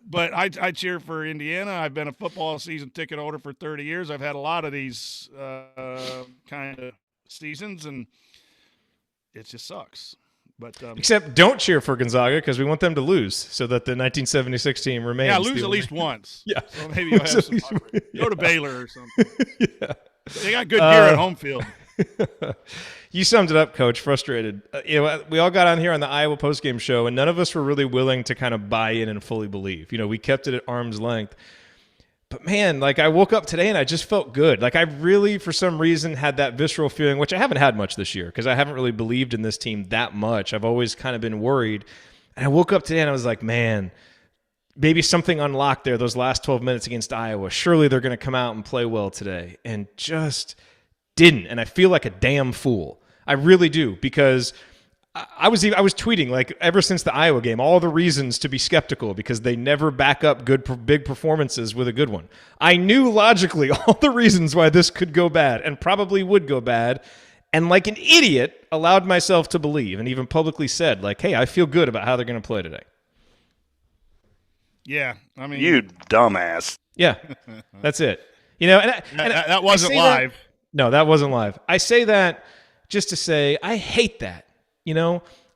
But I cheer for Indiana. I've been a football season ticket holder for 30 years. I've had a lot of these kind of seasons, and it just sucks. But except don't cheer for Gonzaga because we want them to lose so that the 1976 team remains. Yeah, lose at least once. Yeah. So maybe you'll have some Go to Baylor or something. Yeah. They got good gear at home field. You summed it up, Coach. Frustrated. We all got on here on the Iowa postgame show, and none of us were really willing to kind of buy in and fully believe. We kept it at arm's length. But, man, I woke up today and I just felt good. I really, for some reason, had that visceral feeling, which I haven't had much this year because I haven't really believed in this team that much. I've always kind of been worried. And I woke up today and I was like, man, maybe something unlocked there those last 12 minutes against Iowa. Surely they're going to come out and play well today. And just didn't. And I feel like a damn fool. I really do, because I was tweeting ever since the Iowa game, all the reasons to be skeptical because they never back up big performances with a good one. I knew logically all the reasons why this could go bad and probably would go bad, and like an idiot allowed myself to believe and even publicly said hey, I feel good about how they're going to play today. Yeah, I mean, you dumbass. Yeah, that's it. That wasn't live. No, that wasn't live. I say that just to say I hate that.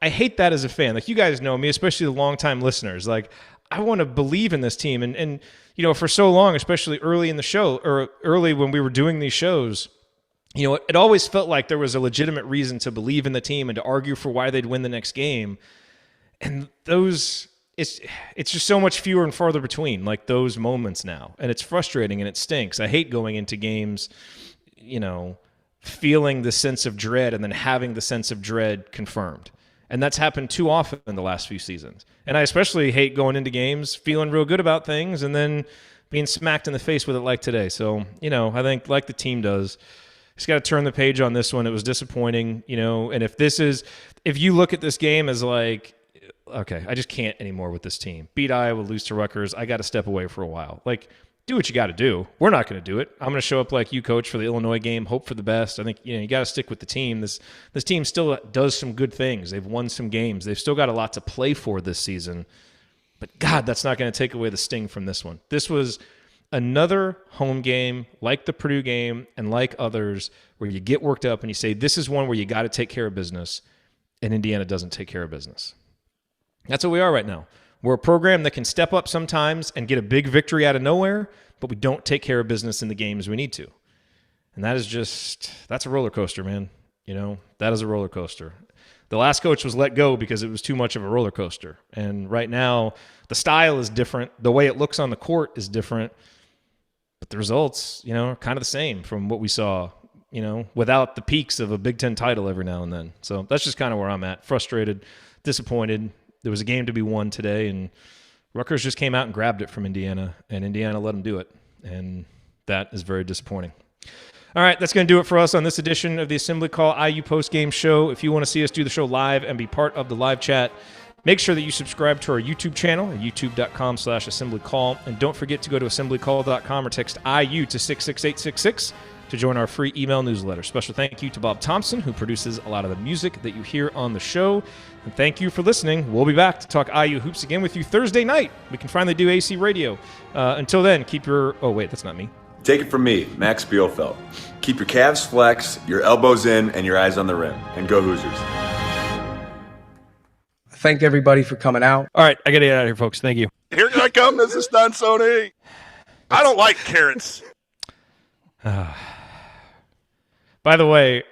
I hate that as a fan. Like, you guys know me, especially the longtime listeners. Like, I want to believe in this team. And for so long, especially early in the show or early when we were doing these shows, it always felt like there was a legitimate reason to believe in the team and to argue for why they'd win the next game. And it's just so much fewer and farther between, like those moments now. And it's frustrating and it stinks. I hate going into games, feeling the sense of dread and then having the sense of dread confirmed. And that's happened too often in the last few seasons. And I especially hate going into games feeling real good about things and then being smacked in the face with it like today. So, I think like the team does, just got to turn the page on this one. It was disappointing, and if you look at this game as like, okay, I just can't anymore with this team. Beat Iowa, lose to Rutgers. I got to step away for a while. Like, do what you got to do. We're not going to do it. I'm going to show up like you, coach, for the Illinois game, hope for the best. I think, you got to stick with the team. This team still does some good things. They've won some games. They've still got a lot to play for this season. But, God, that's not going to take away the sting from this one. This was another home game like the Purdue game and like others where you get worked up and you say, this is one where you got to take care of business, and Indiana doesn't take care of business. That's what we are right now. We're a program that can step up sometimes and get a big victory out of nowhere, but we don't take care of business in the games we need to. And that's a roller coaster, man. That is a roller coaster. The last coach was let go because it was too much of a roller coaster. And right now, the style is different. The way it looks on the court is different. But the results, are kind of the same from what we saw, without the peaks of a Big Ten title every now and then. So that's just kind of where I'm at. Frustrated, disappointed. There was a game to be won today, and Rutgers just came out and grabbed it from Indiana, and Indiana let them do it. And that is very disappointing. All right, that's going to do it for us on this edition of the Assembly Call IU Postgame Show. If you want to see us do the show live and be part of the live chat, make sure that you subscribe to our YouTube channel at youtube.com/assemblycall. And don't forget to go to assemblycall.com or text IU to 66866 to join our free email newsletter. Special thank you to Bob Thompson, who produces a lot of the music that you hear on the show. And thank you for listening. We'll be back to talk IU hoops again with you Thursday night. We can finally do AC radio. Until then, keep your... Oh, wait, that's not me. Take it from me, Max Bielfeldt. Keep your calves flexed, your elbows in, and your eyes on the rim. And go Hoosiers. Thank everybody for coming out. All right, I got to get out of here, folks. Thank you. Here I come, Mrs. Stansoni. I don't like carrots. By the way,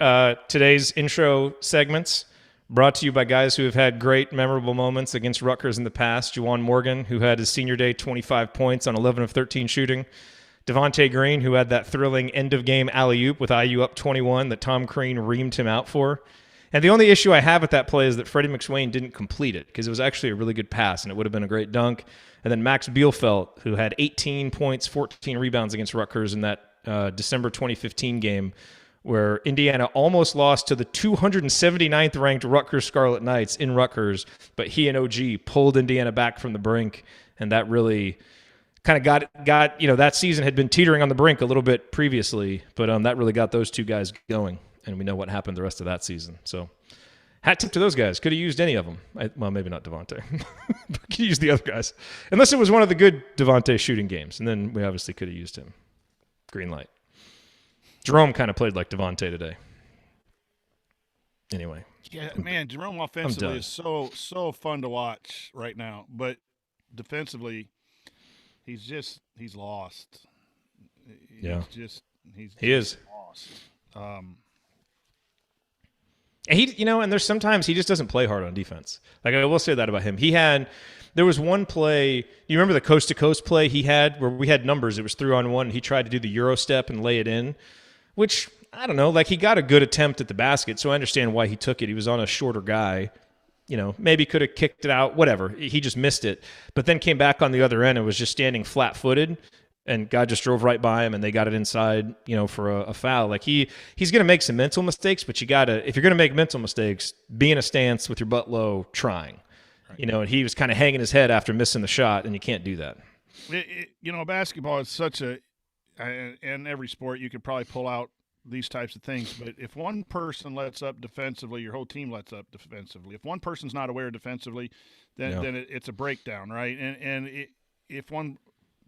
today's intro segments brought to you by guys who have had great, memorable moments against Rutgers in the past. Juwan Morgan, who had his senior day 25 points on 11 of 13 shooting. Devontae Green, who had that thrilling end-of-game alley-oop with IU up 21 that Tom Crean reamed him out for. And the only issue I have with that play is that Freddie McSwain didn't complete it because it was actually a really good pass, and it would have been a great dunk. And then Max Bielfeldt, who had 18 points, 14 rebounds against Rutgers in that December 2015 game, where Indiana almost lost to the 279th ranked Rutgers Scarlet Knights in Rutgers, but he and OG pulled Indiana back from the brink, and that really kind of got that season had been teetering on the brink a little bit previously, but that really got those two guys going, and we know what happened the rest of that season. So hat tip to those guys. Could have used any of them. Well, maybe not Devontae. But could have used the other guys. Unless it was one of the good Devontae shooting games, and then we obviously could have used him. Green light. Jerome kind of played like Devontae today. Anyway. Yeah, man, Jerome offensively is so fun to watch right now. But defensively, he's lost. He is lost. And there's sometimes he just doesn't play hard on defense. Like, I will say that about him. There was one play, you remember the coast-to-coast play he had where we had numbers, it was 3-on-1, and he tried to do the Euro step and lay it in, which, I don't know, like he got a good attempt at the basket, so I understand why he took it. He was on a shorter guy, maybe could have kicked it out, whatever. He just missed it, but then came back on the other end and was just standing flat-footed, and guy just drove right by him, and they got it inside, for a foul. Like he's going to make some mental mistakes, but if you're going to make mental mistakes, be in a stance with your butt low, trying. Right. And he was kind of hanging his head after missing the shot, and you can't do that. Basketball is such in every sport you could probably pull out these types of things, but if one person lets up defensively, your whole team lets up defensively. If one person's not aware defensively, then it's a breakdown, right? If one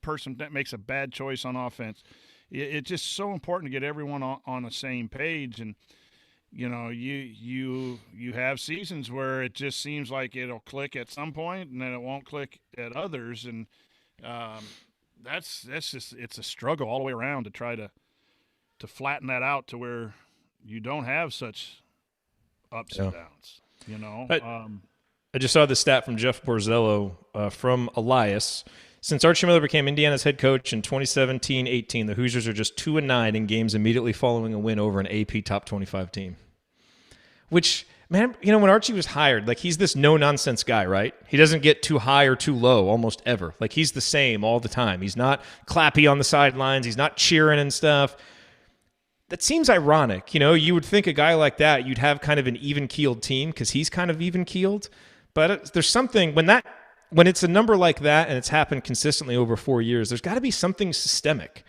person that makes a bad choice on offense, it's just so important to get everyone on the same page. And you have seasons where it just seems like it'll click at some point and then it won't click at others, and that's just it's a struggle all the way around to try to flatten that out to where you don't have such ups and downs. I just saw the stat from Jeff Borzello from Elias. Since Archie Miller became Indiana's head coach in 2017-18, the Hoosiers are just 2-9 in games immediately following a win over an AP top 25 team. Which, man, when Archie was hired, like, he's this no-nonsense guy, right? He doesn't get too high or too low almost ever. Like, he's the same all the time. He's not clappy on the sidelines. He's not cheering and stuff. That seems ironic. You would think a guy like that, you'd have kind of an even-keeled team because he's kind of even-keeled. But there's something when it's a number like that and it's happened consistently over 4 years, there's got to be something systemic.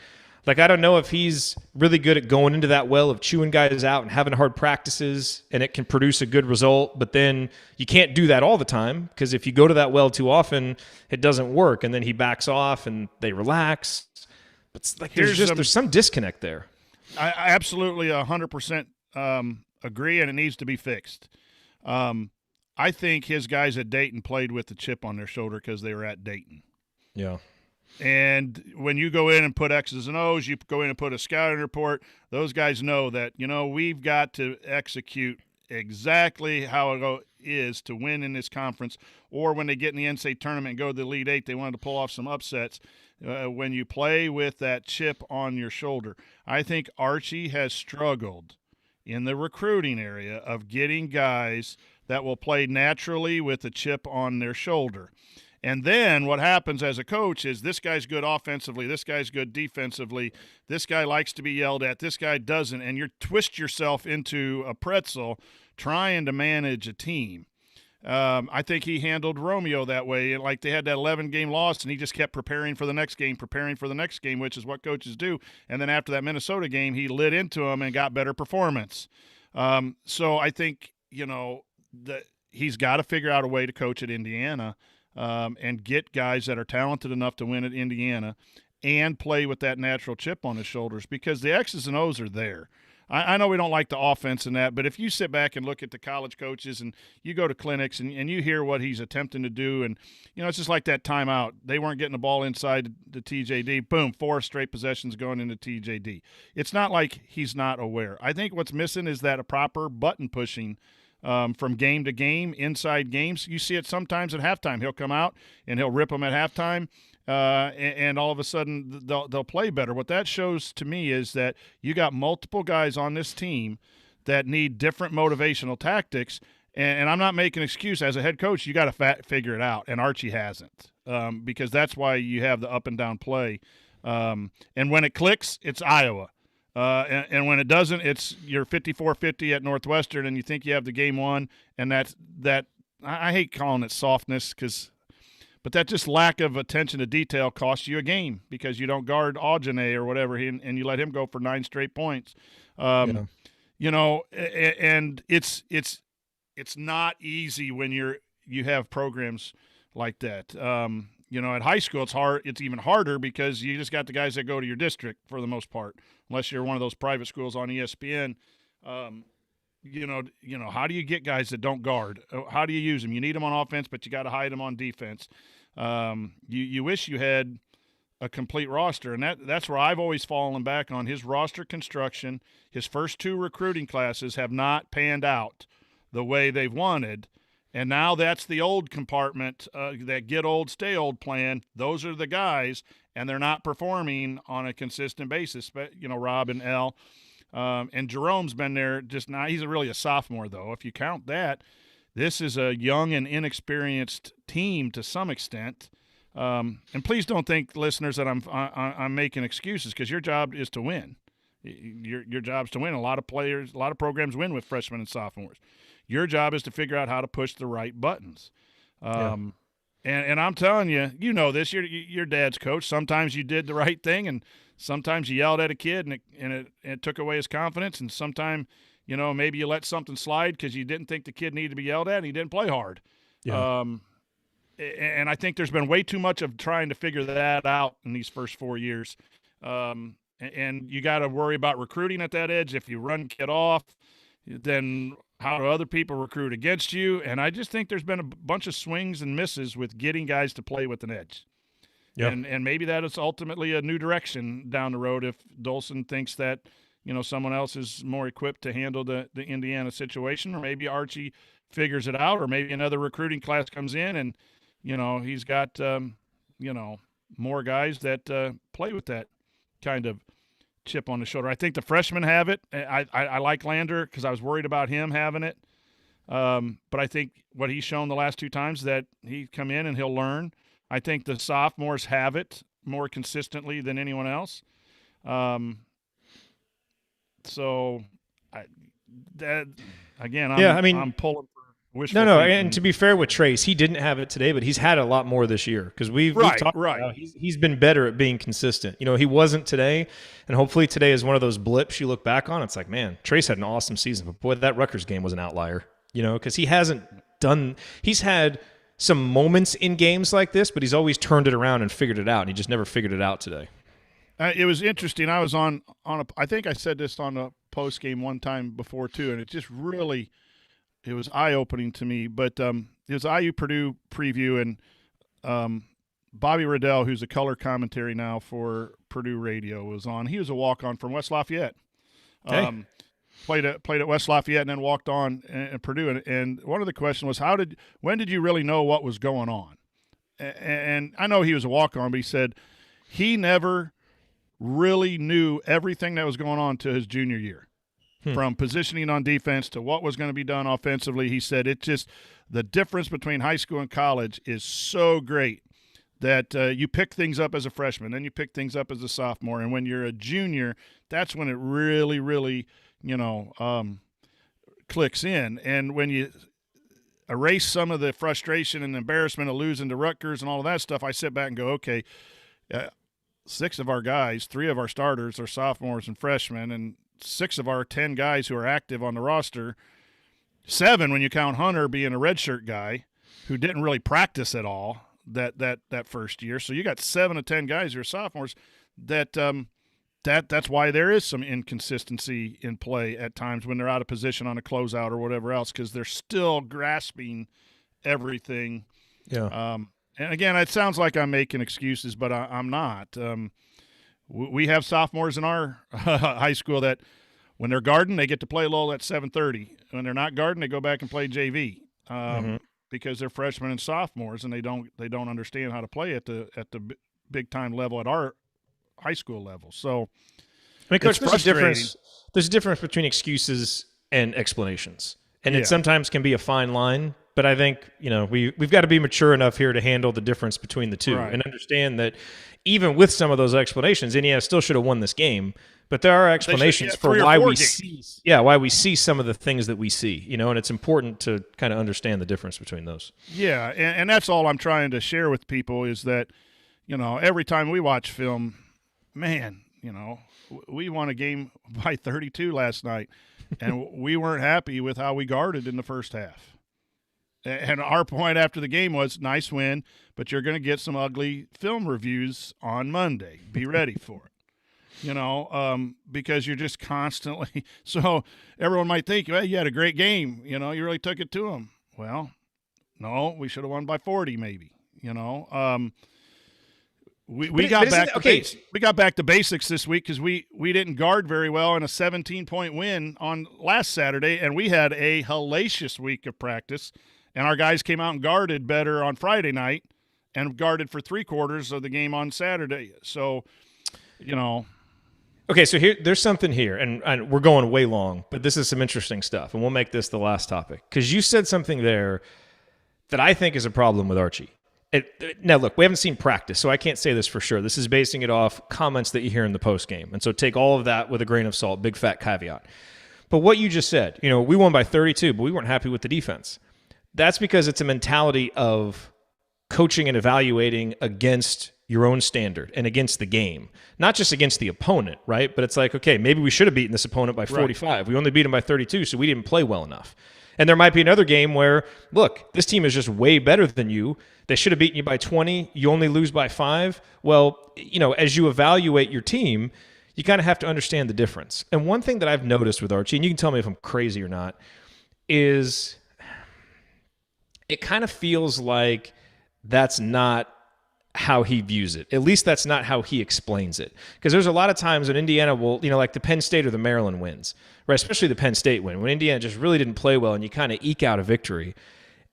Like, I don't know if he's really good at going into that well of chewing guys out and having hard practices and it can produce a good result, but then you can't do that all the time because if you go to that well too often, it doesn't work, and then he backs off and they relax. But like, there's some disconnect there. I absolutely 100% agree, and it needs to be fixed. I think his guys at Dayton played with the chip on their shoulder because they were at Dayton. Yeah. And when you go in and put X's and O's, you go in and put a scouting report, those guys know that, we've got to execute exactly how it is to win in this conference. Or when they get in the NCAA tournament and go to the Elite Eight, they wanted to pull off some upsets. When you play with that chip on your shoulder, I think Archie has struggled in the recruiting area of getting guys that will play naturally with a chip on their shoulder. And then what happens as a coach is this guy's good offensively, this guy's good defensively, this guy likes to be yelled at, this guy doesn't, and you twist yourself into a pretzel trying to manage a team. I think he handled Romeo that way. Like, they had that 11-game loss, and he just kept preparing for the next game, which is what coaches do. And then after that Minnesota game, he lit into him and got better performance. So I think, that he's got to figure out a way to coach at Indiana and get guys that are talented enough to win at Indiana and play with that natural chip on his shoulders, because the X's and O's are there. I know we don't like the offense in that, but if you sit back and look at the college coaches and you go to clinics and you hear what he's attempting to do, and, it's just like that timeout. They weren't getting the ball inside the TJD. Boom, 4 straight possessions going into TJD. It's not like he's not aware. I think what's missing is that a proper button pushing from game to game, inside games. You see it sometimes at halftime. He'll come out and he'll rip them at halftime. And all of a sudden they'll play better. What that shows to me is that you got multiple guys on this team that need different motivational tactics, and I'm not making an excuse. As a head coach, you got to figure it out, and Archie hasn't, because that's why you have the up and down play. And when it clicks, it's Iowa. And when it doesn't, it's you're 54-50 at Northwestern, and you think you have the game won, and that I hate calling it softness but that just lack of attention to detail costs you a game because you don't guard Aujane or whatever, and you let him go for 9 straight points. And it's not easy when you have programs like that. At high school it's hard. It's even harder because you just got the guys that go to your district for the most part, unless you're one of those private schools on ESPN. How do you get guys that don't guard? How do you use them? You need them on offense, but you got to hide them on defense. You wish you had a complete roster, and that's where I've always fallen back on his roster construction. His first 2 recruiting classes have not panned out the way they've wanted, and now that's the old compartment, that get old, stay old plan. Those are the guys, and they're not performing on a consistent basis. But Rob and L. And Jerome's been there just now. He's really a sophomore, though. If you count that, this is a young and inexperienced team to some extent. And please don't think, listeners, that I'm making excuses, because your job is to win. Your job's to win. A lot of programs win with freshmen and sophomores. Your job is to figure out how to push the right buttons. And I'm telling you, this. Your dad's coach. Sometimes you did the right thing, and sometimes you yelled at a kid and it took away his confidence, and sometimes, maybe you let something slide because you didn't think the kid needed to be yelled at and he didn't play hard. Yeah. And I think there's been way too much of trying to figure that out in these first 4 years. And you got to worry about recruiting at that edge. If you run kid off, then how do other people recruit against you? And I just think there's been a bunch of swings and misses with getting guys to play with an edge. Yep. And maybe that is ultimately a new direction down the road if Dolson thinks that, someone else is more equipped to handle the Indiana situation, or maybe Archie figures it out, or maybe another recruiting class comes in and, he's got, more guys that play with that kind of chip on the shoulder. I think the freshmen have it. I like Lander because I was worried about him having it. But I think what he's shown the last two times that he come in and he'll learn. I think the sophomores have it more consistently than anyone else. I'm pulling for wishful No, thinking. and to be fair with Trace, he didn't have it today, but he's had it a lot more this year because we've talked about how he's been better at being consistent. He wasn't today, and hopefully today is one of those blips you look back on. It's like, man, Trace had an awesome season, but boy, that Rutgers game was an outlier, because he's had some moments in games like this, but he's always turned it around and figured it out, and he just never figured it out today. It was interesting. I was I think I said this on a post game one time before too, and it just really – it was eye-opening to me, but it was IU-Purdue preview, and Bobby Riddell, who's a color commentary now for Purdue Radio, was on. He was a walk-on from West Lafayette. Okay. Played at West Lafayette and then walked on at Purdue. And one of the questions was, when did you really know what was going on? And I know he was a walk-on, but he said he never really knew everything that was going on to his junior year. From positioning on defense to what was going to be done offensively. He said the difference between high school and college is so great that you pick things up as a freshman, then you pick things up as a sophomore, and when you're a junior, that's when it really, really, clicks in. And when you erase some of the frustration and embarrassment of losing to Rutgers and all of that stuff, I sit back and go, okay, 6 of our guys, 3 of our starters are sophomores and freshmen, and 6 of our 10 guys who are active on the roster, 7 when you count Hunter being a redshirt guy who didn't really practice at all that first year. So you got 7 of 10 guys who are sophomores. That's why there is some inconsistency in play at times when they're out of position on a closeout or whatever else, because they're still grasping everything. Yeah. And again, it sounds like I'm making excuses, but I'm not. We have sophomores in our high school that when they're guarding, they get to play low at 7:30. When they're not guarding, they go back and play JV because they're freshmen and sophomores, and they don't understand how to play at the big time level at our high school level. So, Coach, there's a difference between excuses and explanations, and it sometimes can be a fine line. But I think, we've got to be mature enough here to handle the difference between the two and understand that even with some of those explanations, Indiana still should have won this game. But there are explanations for why we see some of the things that we see, and it's important to kind of understand the difference between those. Yeah, and that's all I'm trying to share with people is that, every time we watch film, man, we won a game by 32 last night, and we weren't happy with how we guarded in the first half. And our point after the game was, nice win, but you're going to get some ugly film reviews on Monday. Be ready for it. Because you're just constantly – so everyone might think, well, you had a great game. You really took it to them. Well, no, we should have won by 40 maybe. We got back to basics this week because we didn't guard very well in a 17-point win on last Saturday, and we had a hellacious week of practice. And our guys came out and guarded better on Friday night and guarded for 3/4 of the game on Saturday. So, Okay, so there's something here, and we're going way long, but this is some interesting stuff, and we'll make this the last topic. Because you said something there that I think is a problem with Archie. Now, look, we haven't seen practice, so I can't say this for sure. This is basing it off comments that you hear in the postgame. And so take all of that with a grain of salt, big fat caveat. But what you just said, we won by 32, but we weren't happy with the defense. That's because it's a mentality of coaching and evaluating against your own standard and against the game, not just against the opponent, right? But it's like, okay, maybe we should have beaten this opponent by 45. Right. We only beat him by 32, so we didn't play well enough. And there might be another game where, look, this team is just way better than you. They should have beaten you by 20. You only lose by 5. Well, as you evaluate your team, you kind of have to understand the difference. And one thing that I've noticed with Archie, and you can tell me if I'm crazy or not, is it kind of feels like that's not how he views it. At least that's not how he explains it. Because there's a lot of times when Indiana will, like the Penn State or the Maryland wins, right? Especially the Penn State win, when Indiana just really didn't play well and you kind of eke out a victory.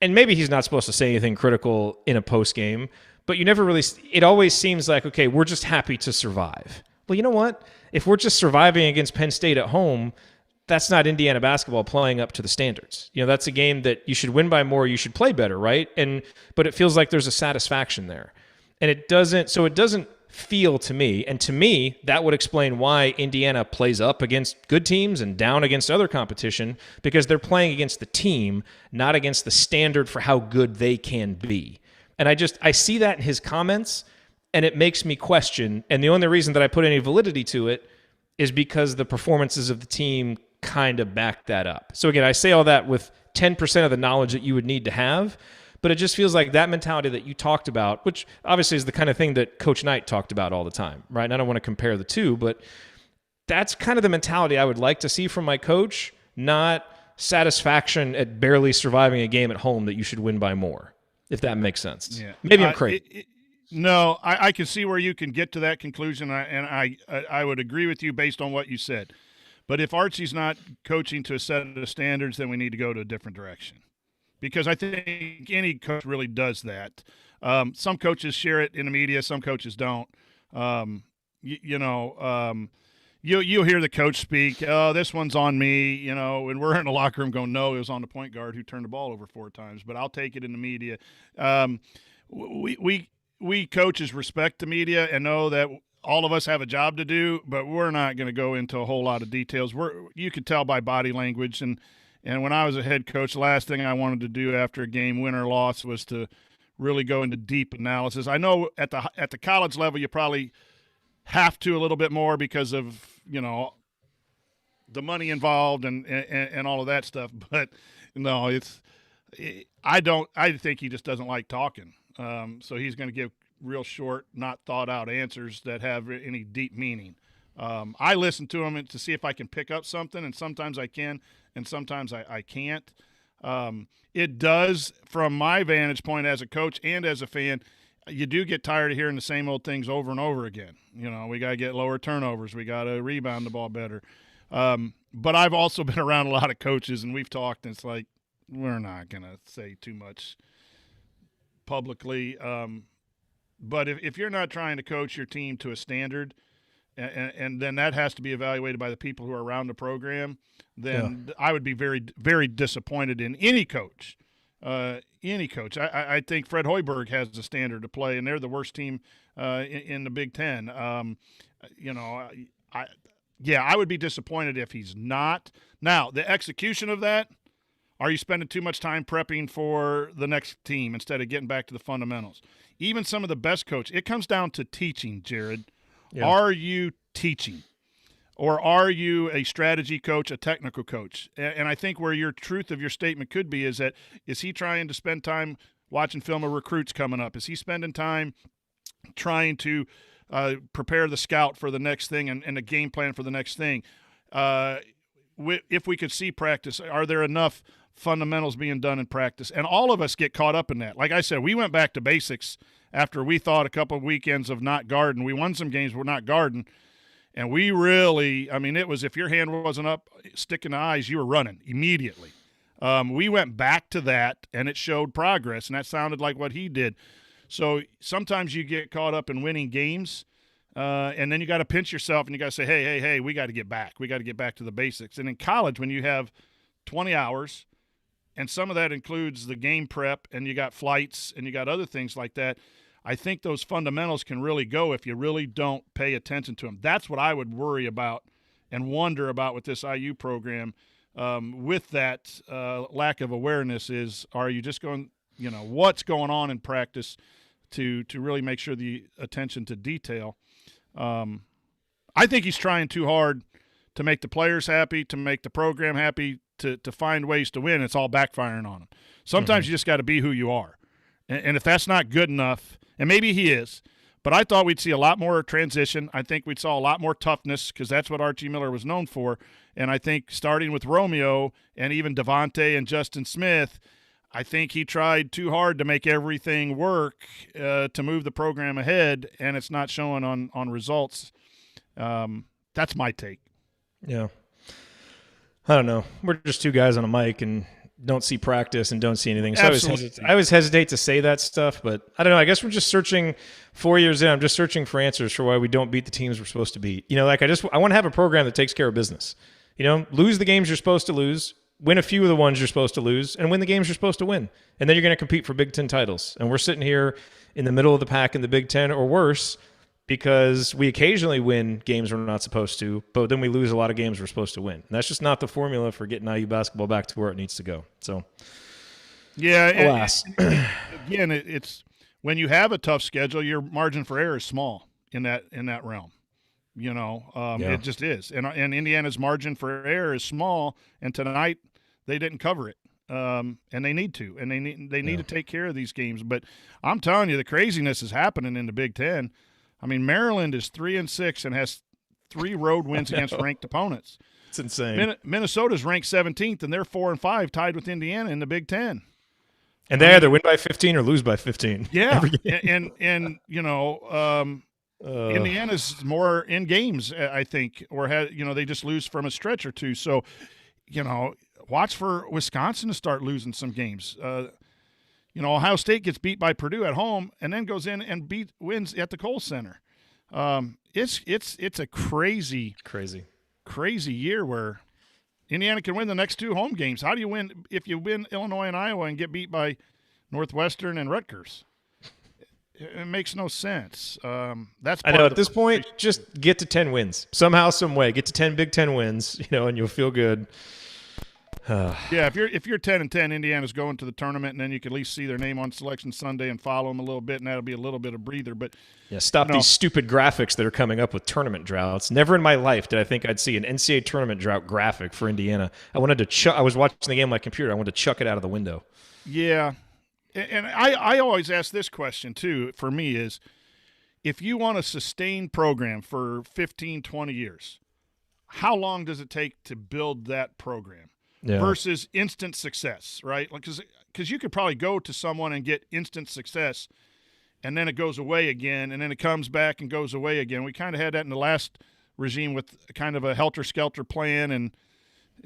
And maybe he's not supposed to say anything critical in a post game, but you never really, it always seems like, okay, we're just happy to survive. Well, you know what? If we're just surviving against Penn State at home, that's not Indiana basketball playing up to the standards. That's a game that you should win by more, you should play better, right? But it feels like there's a satisfaction there. And it doesn't feel to me, and to me, that would explain why Indiana plays up against good teams and down against other competition, because they're playing against the team, not against the standard for how good they can be. And I see that in his comments, and it makes me question. And the only reason that I put any validity to it is because the performances of the team kind of back that up. So again, I say all that with 10% of the knowledge that you would need to have, but it just feels like that mentality that you talked about, which obviously is the kind of thing that Coach Knight talked about all the time, right? And I don't want to compare the two, but that's kind of the mentality I would like to see from my coach, not satisfaction at barely surviving a game at home that you should win by more, if that makes sense. Yeah. Maybe I'm crazy. No, I can see where you can get to that conclusion, and I would agree with you based on what you said. But if Archie's not coaching to a set of standards, then we need to go to a different direction. Because I think any coach really does that. Some coaches share it in the media, some coaches don't. You'll hear the coach speak, oh, this one's on me, and we're in the locker room going, no, it was on the point guard who turned the ball over 4 times, but I'll take it in the media. We coaches respect the media and know that all of us have a job to do, but we're not going to go into a whole lot of details. You can tell by body language, and when I was a head coach, the last thing I wanted to do after a game, win or loss, was to really go into deep analysis. I know at the college level you probably have to a little bit more because of the money involved and all of that stuff. But no, I think he just doesn't like talking. So he's going to give real short, not thought out answers that have any deep meaning. I listen to him to see if I can pick up something, and sometimes I can, and sometimes I can't. It does, from my vantage point as a coach and as a fan, you do get tired of hearing the same old things over and over again. We got to get lower turnovers. We got to rebound the ball better. But I've also been around a lot of coaches, and we've talked, and it's like, we're not going to say too much publicly. But if you're not trying to coach your team to a standard, and then that has to be evaluated by the people who are around the program, then I would be very, very disappointed in any coach. I think Fred Hoiberg has the standard to play, and they're the worst team in the Big Ten. I would be disappointed if he's not. Now, the execution of that, are you spending too much time prepping for the next team instead of getting back to the fundamentals? Even some of the best coaches, it comes down to teaching, Jerod. Yeah. Are you teaching? Or are you a strategy coach, a technical coach? And I think where your truth of your statement could be is he trying to spend time watching film of recruits coming up? Is he spending time trying to prepare the scout for the next thing and a game plan for the next thing? If we could see practice, are there enough fundamentals being done in practice? And all of us get caught up in that. Like I said, we went back to basics after we thought a couple of weekends of not guarding. We won some games we're not guarding. And we really, it was if your hand wasn't up, sticking the eyes, you were running immediately. We went back to that, and it showed progress, and that sounded like what he did. So sometimes you get caught up in winning games, and then you got to pinch yourself, and you got to say, hey, we got to get back. We got to get back to the basics. And in college, when you have 20 hours, and some of that includes the game prep, and you got flights, and you got other things like that, I think those fundamentals can really go if you really don't pay attention to them. That's what I would worry about and wonder about with this IU program. With that lack of awareness are you just going, what's going on in practice to really make sure the attention to detail. I think he's trying too hard to make the players happy, to make the program happy, to find ways to win. It's all backfiring on him. Sometimes you just got to be who you are. And if that's not good enough, and maybe he is, But I thought we'd see a lot more transition. I think we'd saw a lot more toughness because that's what Archie Miller was known for. And I think starting with Romeo and even Devontae and Justin Smith, I think he tried too hard to make everything work to move the program ahead, and it's not showing on results. That's my take. Yeah. I don't know. We're just two guys on a mic and don't see practice and don't see anything. So I always hesitate to say that stuff, but I don't know. I guess we're just searching 4 years in. I'm just searching for answers for why we don't beat the teams we're supposed to beat. I want to have a program that takes care of business. Lose the games you're supposed to lose, win a few of the ones you're supposed to lose, and win the games you're supposed to win. And then you're going to compete for Big Ten titles. And we're sitting here in the middle of the pack in the Big Ten or worse because we occasionally win games we're not supposed to, but then we lose a lot of games we're supposed to win. And that's just not the formula for getting IU basketball back to where it needs to go. So, yeah, alas. Again, it's when you have a tough schedule, your margin for error is small in that realm. It just is. And Indiana's margin for error is small, and tonight they didn't cover it. And they need to. And they need to take care of these games. But I'm telling you, the craziness is happening in the Big Ten. I mean, Maryland is 3-6 and has 3 road wins against ranked opponents. It's insane. Minnesota's ranked 17th, and they're 4-5, tied with Indiana in the Big Ten. And they either win by 15 or lose by 15. Yeah, Indiana's more in games, I think, or they just lose from a stretch or two. So, watch for Wisconsin to start losing some games. Ohio State gets beat by Purdue at home and then goes in and wins at the Kohl Center. It's a crazy year where Indiana can win the next 2 home games. How do you win if you win Illinois and Iowa and get beat by Northwestern and Rutgers? It makes no sense. That's I know at this point, just get to 10 wins somehow, some way. Get to 10 Big Ten wins, and you'll feel good. Yeah, if you're 10-10, Indiana's going to the tournament, and then you can at least see their name on Selection Sunday and follow them a little bit, and that'll be a little bit of breather. But yeah, stop these stupid graphics that are coming up with tournament droughts. Never in my life did I think I'd see an NCAA tournament drought graphic for Indiana. I wanted to I was watching the game on my computer. I wanted to chuck it out of the window. Yeah, and I always ask this question too. For me, is if you want a sustained program for 15, 20 years, how long does it take to build that program? Yeah. Versus instant success, right? Because you could probably go to someone and get instant success, and then it goes away again, and then it comes back and goes away again. We kind of had that in the last regime with kind of a helter-skelter plan and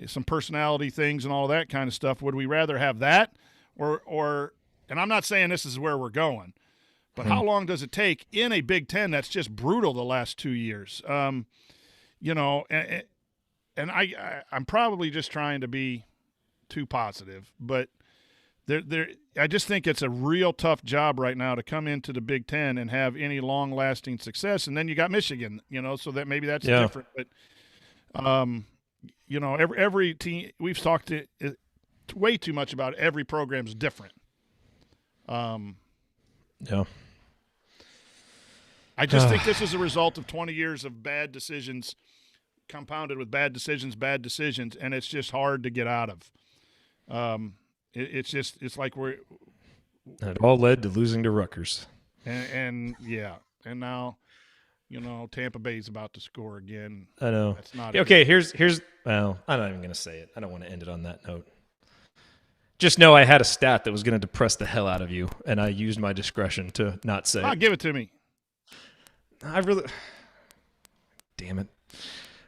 some personality things and all that kind of stuff. Would we rather have that or and I'm not saying this is where we're going, but how long does it take in a Big Ten that's just brutal the last 2 years? And I'm probably just trying to be too positive, but I just think it's a real tough job right now to come into the Big Ten and have any long-lasting success. And then you got Michigan, so that maybe that's different. But, every team we've talked to way too much about every program's different. Yeah. I just think this is a result of 20 years of bad decisions compounded with bad decisions, and it's just hard to get out of. It's like it all led to losing to Rutgers. And now, Tampa Bay's about to score again. I know. That's not okay. Here's well, I'm not even going to say it. I don't want to end it on that note. Just know I had a stat that was going to depress the hell out of you, and I used my discretion to not say it. Give it to me. Damn it.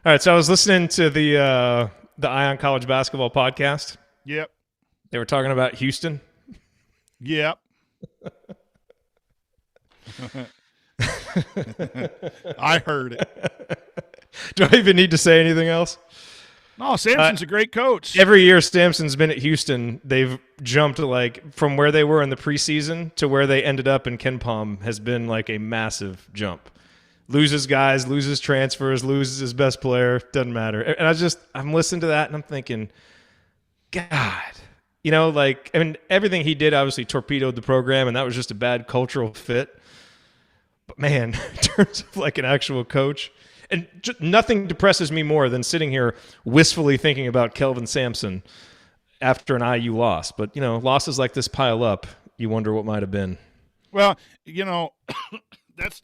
All right, so I was listening to the Ion College Basketball podcast. Yep. They were talking about Houston. Yep. I heard it. Do I even need to say anything else? No, Sampson's a great coach. Every year Sampson's been at Houston, they've jumped from where they were in the preseason to where they ended up in KenPom has been like a massive jump. Loses guys, loses transfers, loses his best player, doesn't matter. And I'm listening to that and I'm thinking, God, everything he did obviously torpedoed the program and that was just a bad cultural fit. But man, in terms of like an actual coach, and nothing depresses me more than sitting here wistfully thinking about Kelvin Sampson after an IU loss. But, losses like this pile up. You wonder what might have been. Well, That's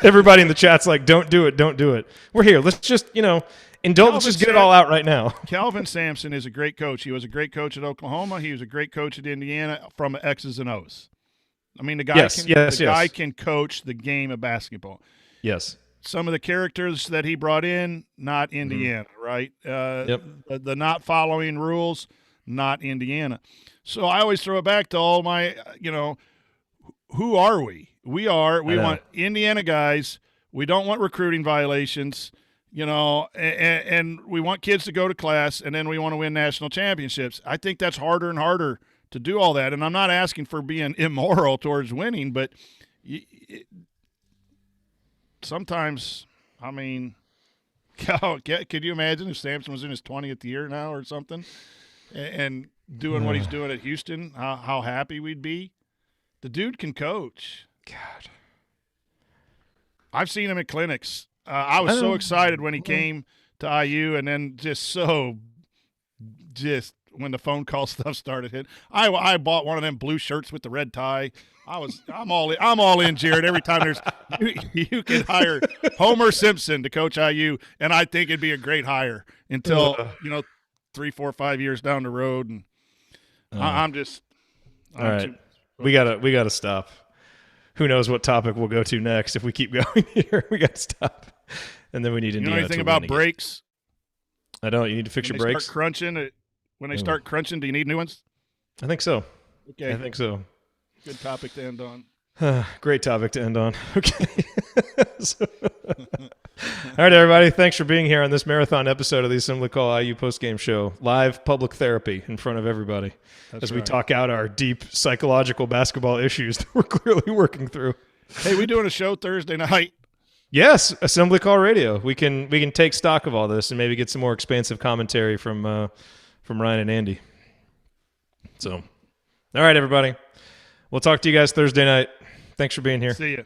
Everybody in the chat's like, don't do it, don't do it. We're here. Let's just, indulge. Let's just get it all out right now. Kelvin Sampson is a great coach. He was a great coach at Oklahoma. He was a great coach at Indiana from X's and O's. I mean, the guy can coach the game of basketball. Yes. Some of the characters that he brought in, not Indiana, right? The not following rules, not Indiana. So I always throw it back to all my, who are we? We want Indiana guys. We don't want recruiting violations, and we want kids to go to class, and then we want to win national championships. I think that's harder and harder to do all that. And I'm not asking for being immoral towards winning, but sometimes, I mean, could you imagine if Sampson was in his 20th year now or something and doing what he's doing at Houston, how happy we'd be? The dude can coach. God. I've seen him at clinics. I was so excited when he came to IU, and then just when the phone call stuff started hitting. I bought one of them blue shirts with the red tie. I'm all in, Jerod. Every time you can hire Homer Simpson to coach IU, and I think it'd be a great hire until 3, 4, 5 years down the road. And I'm all right. We gotta stop. Who knows what topic we'll go to next if we keep going here? We gotta stop, and then we need. You know anything about brakes? I don't. You need to fix your brakes. When they start crunching, do you need new ones? I think so. Okay. I think so. Good topic to end on. Great topic to end on. Okay. All right, everybody. Thanks for being here on this marathon episode of the Assembly Call IU postgame show. Live public therapy in front of everybody as we talk out our deep psychological basketball issues that we're clearly working through. Hey, we doing a show Thursday night? Yes, Assembly Call Radio. We can take stock of all this and maybe get some more expansive commentary from Ryan and Andy. So, all right, everybody. We'll talk to you guys Thursday night. Thanks for being here. See you.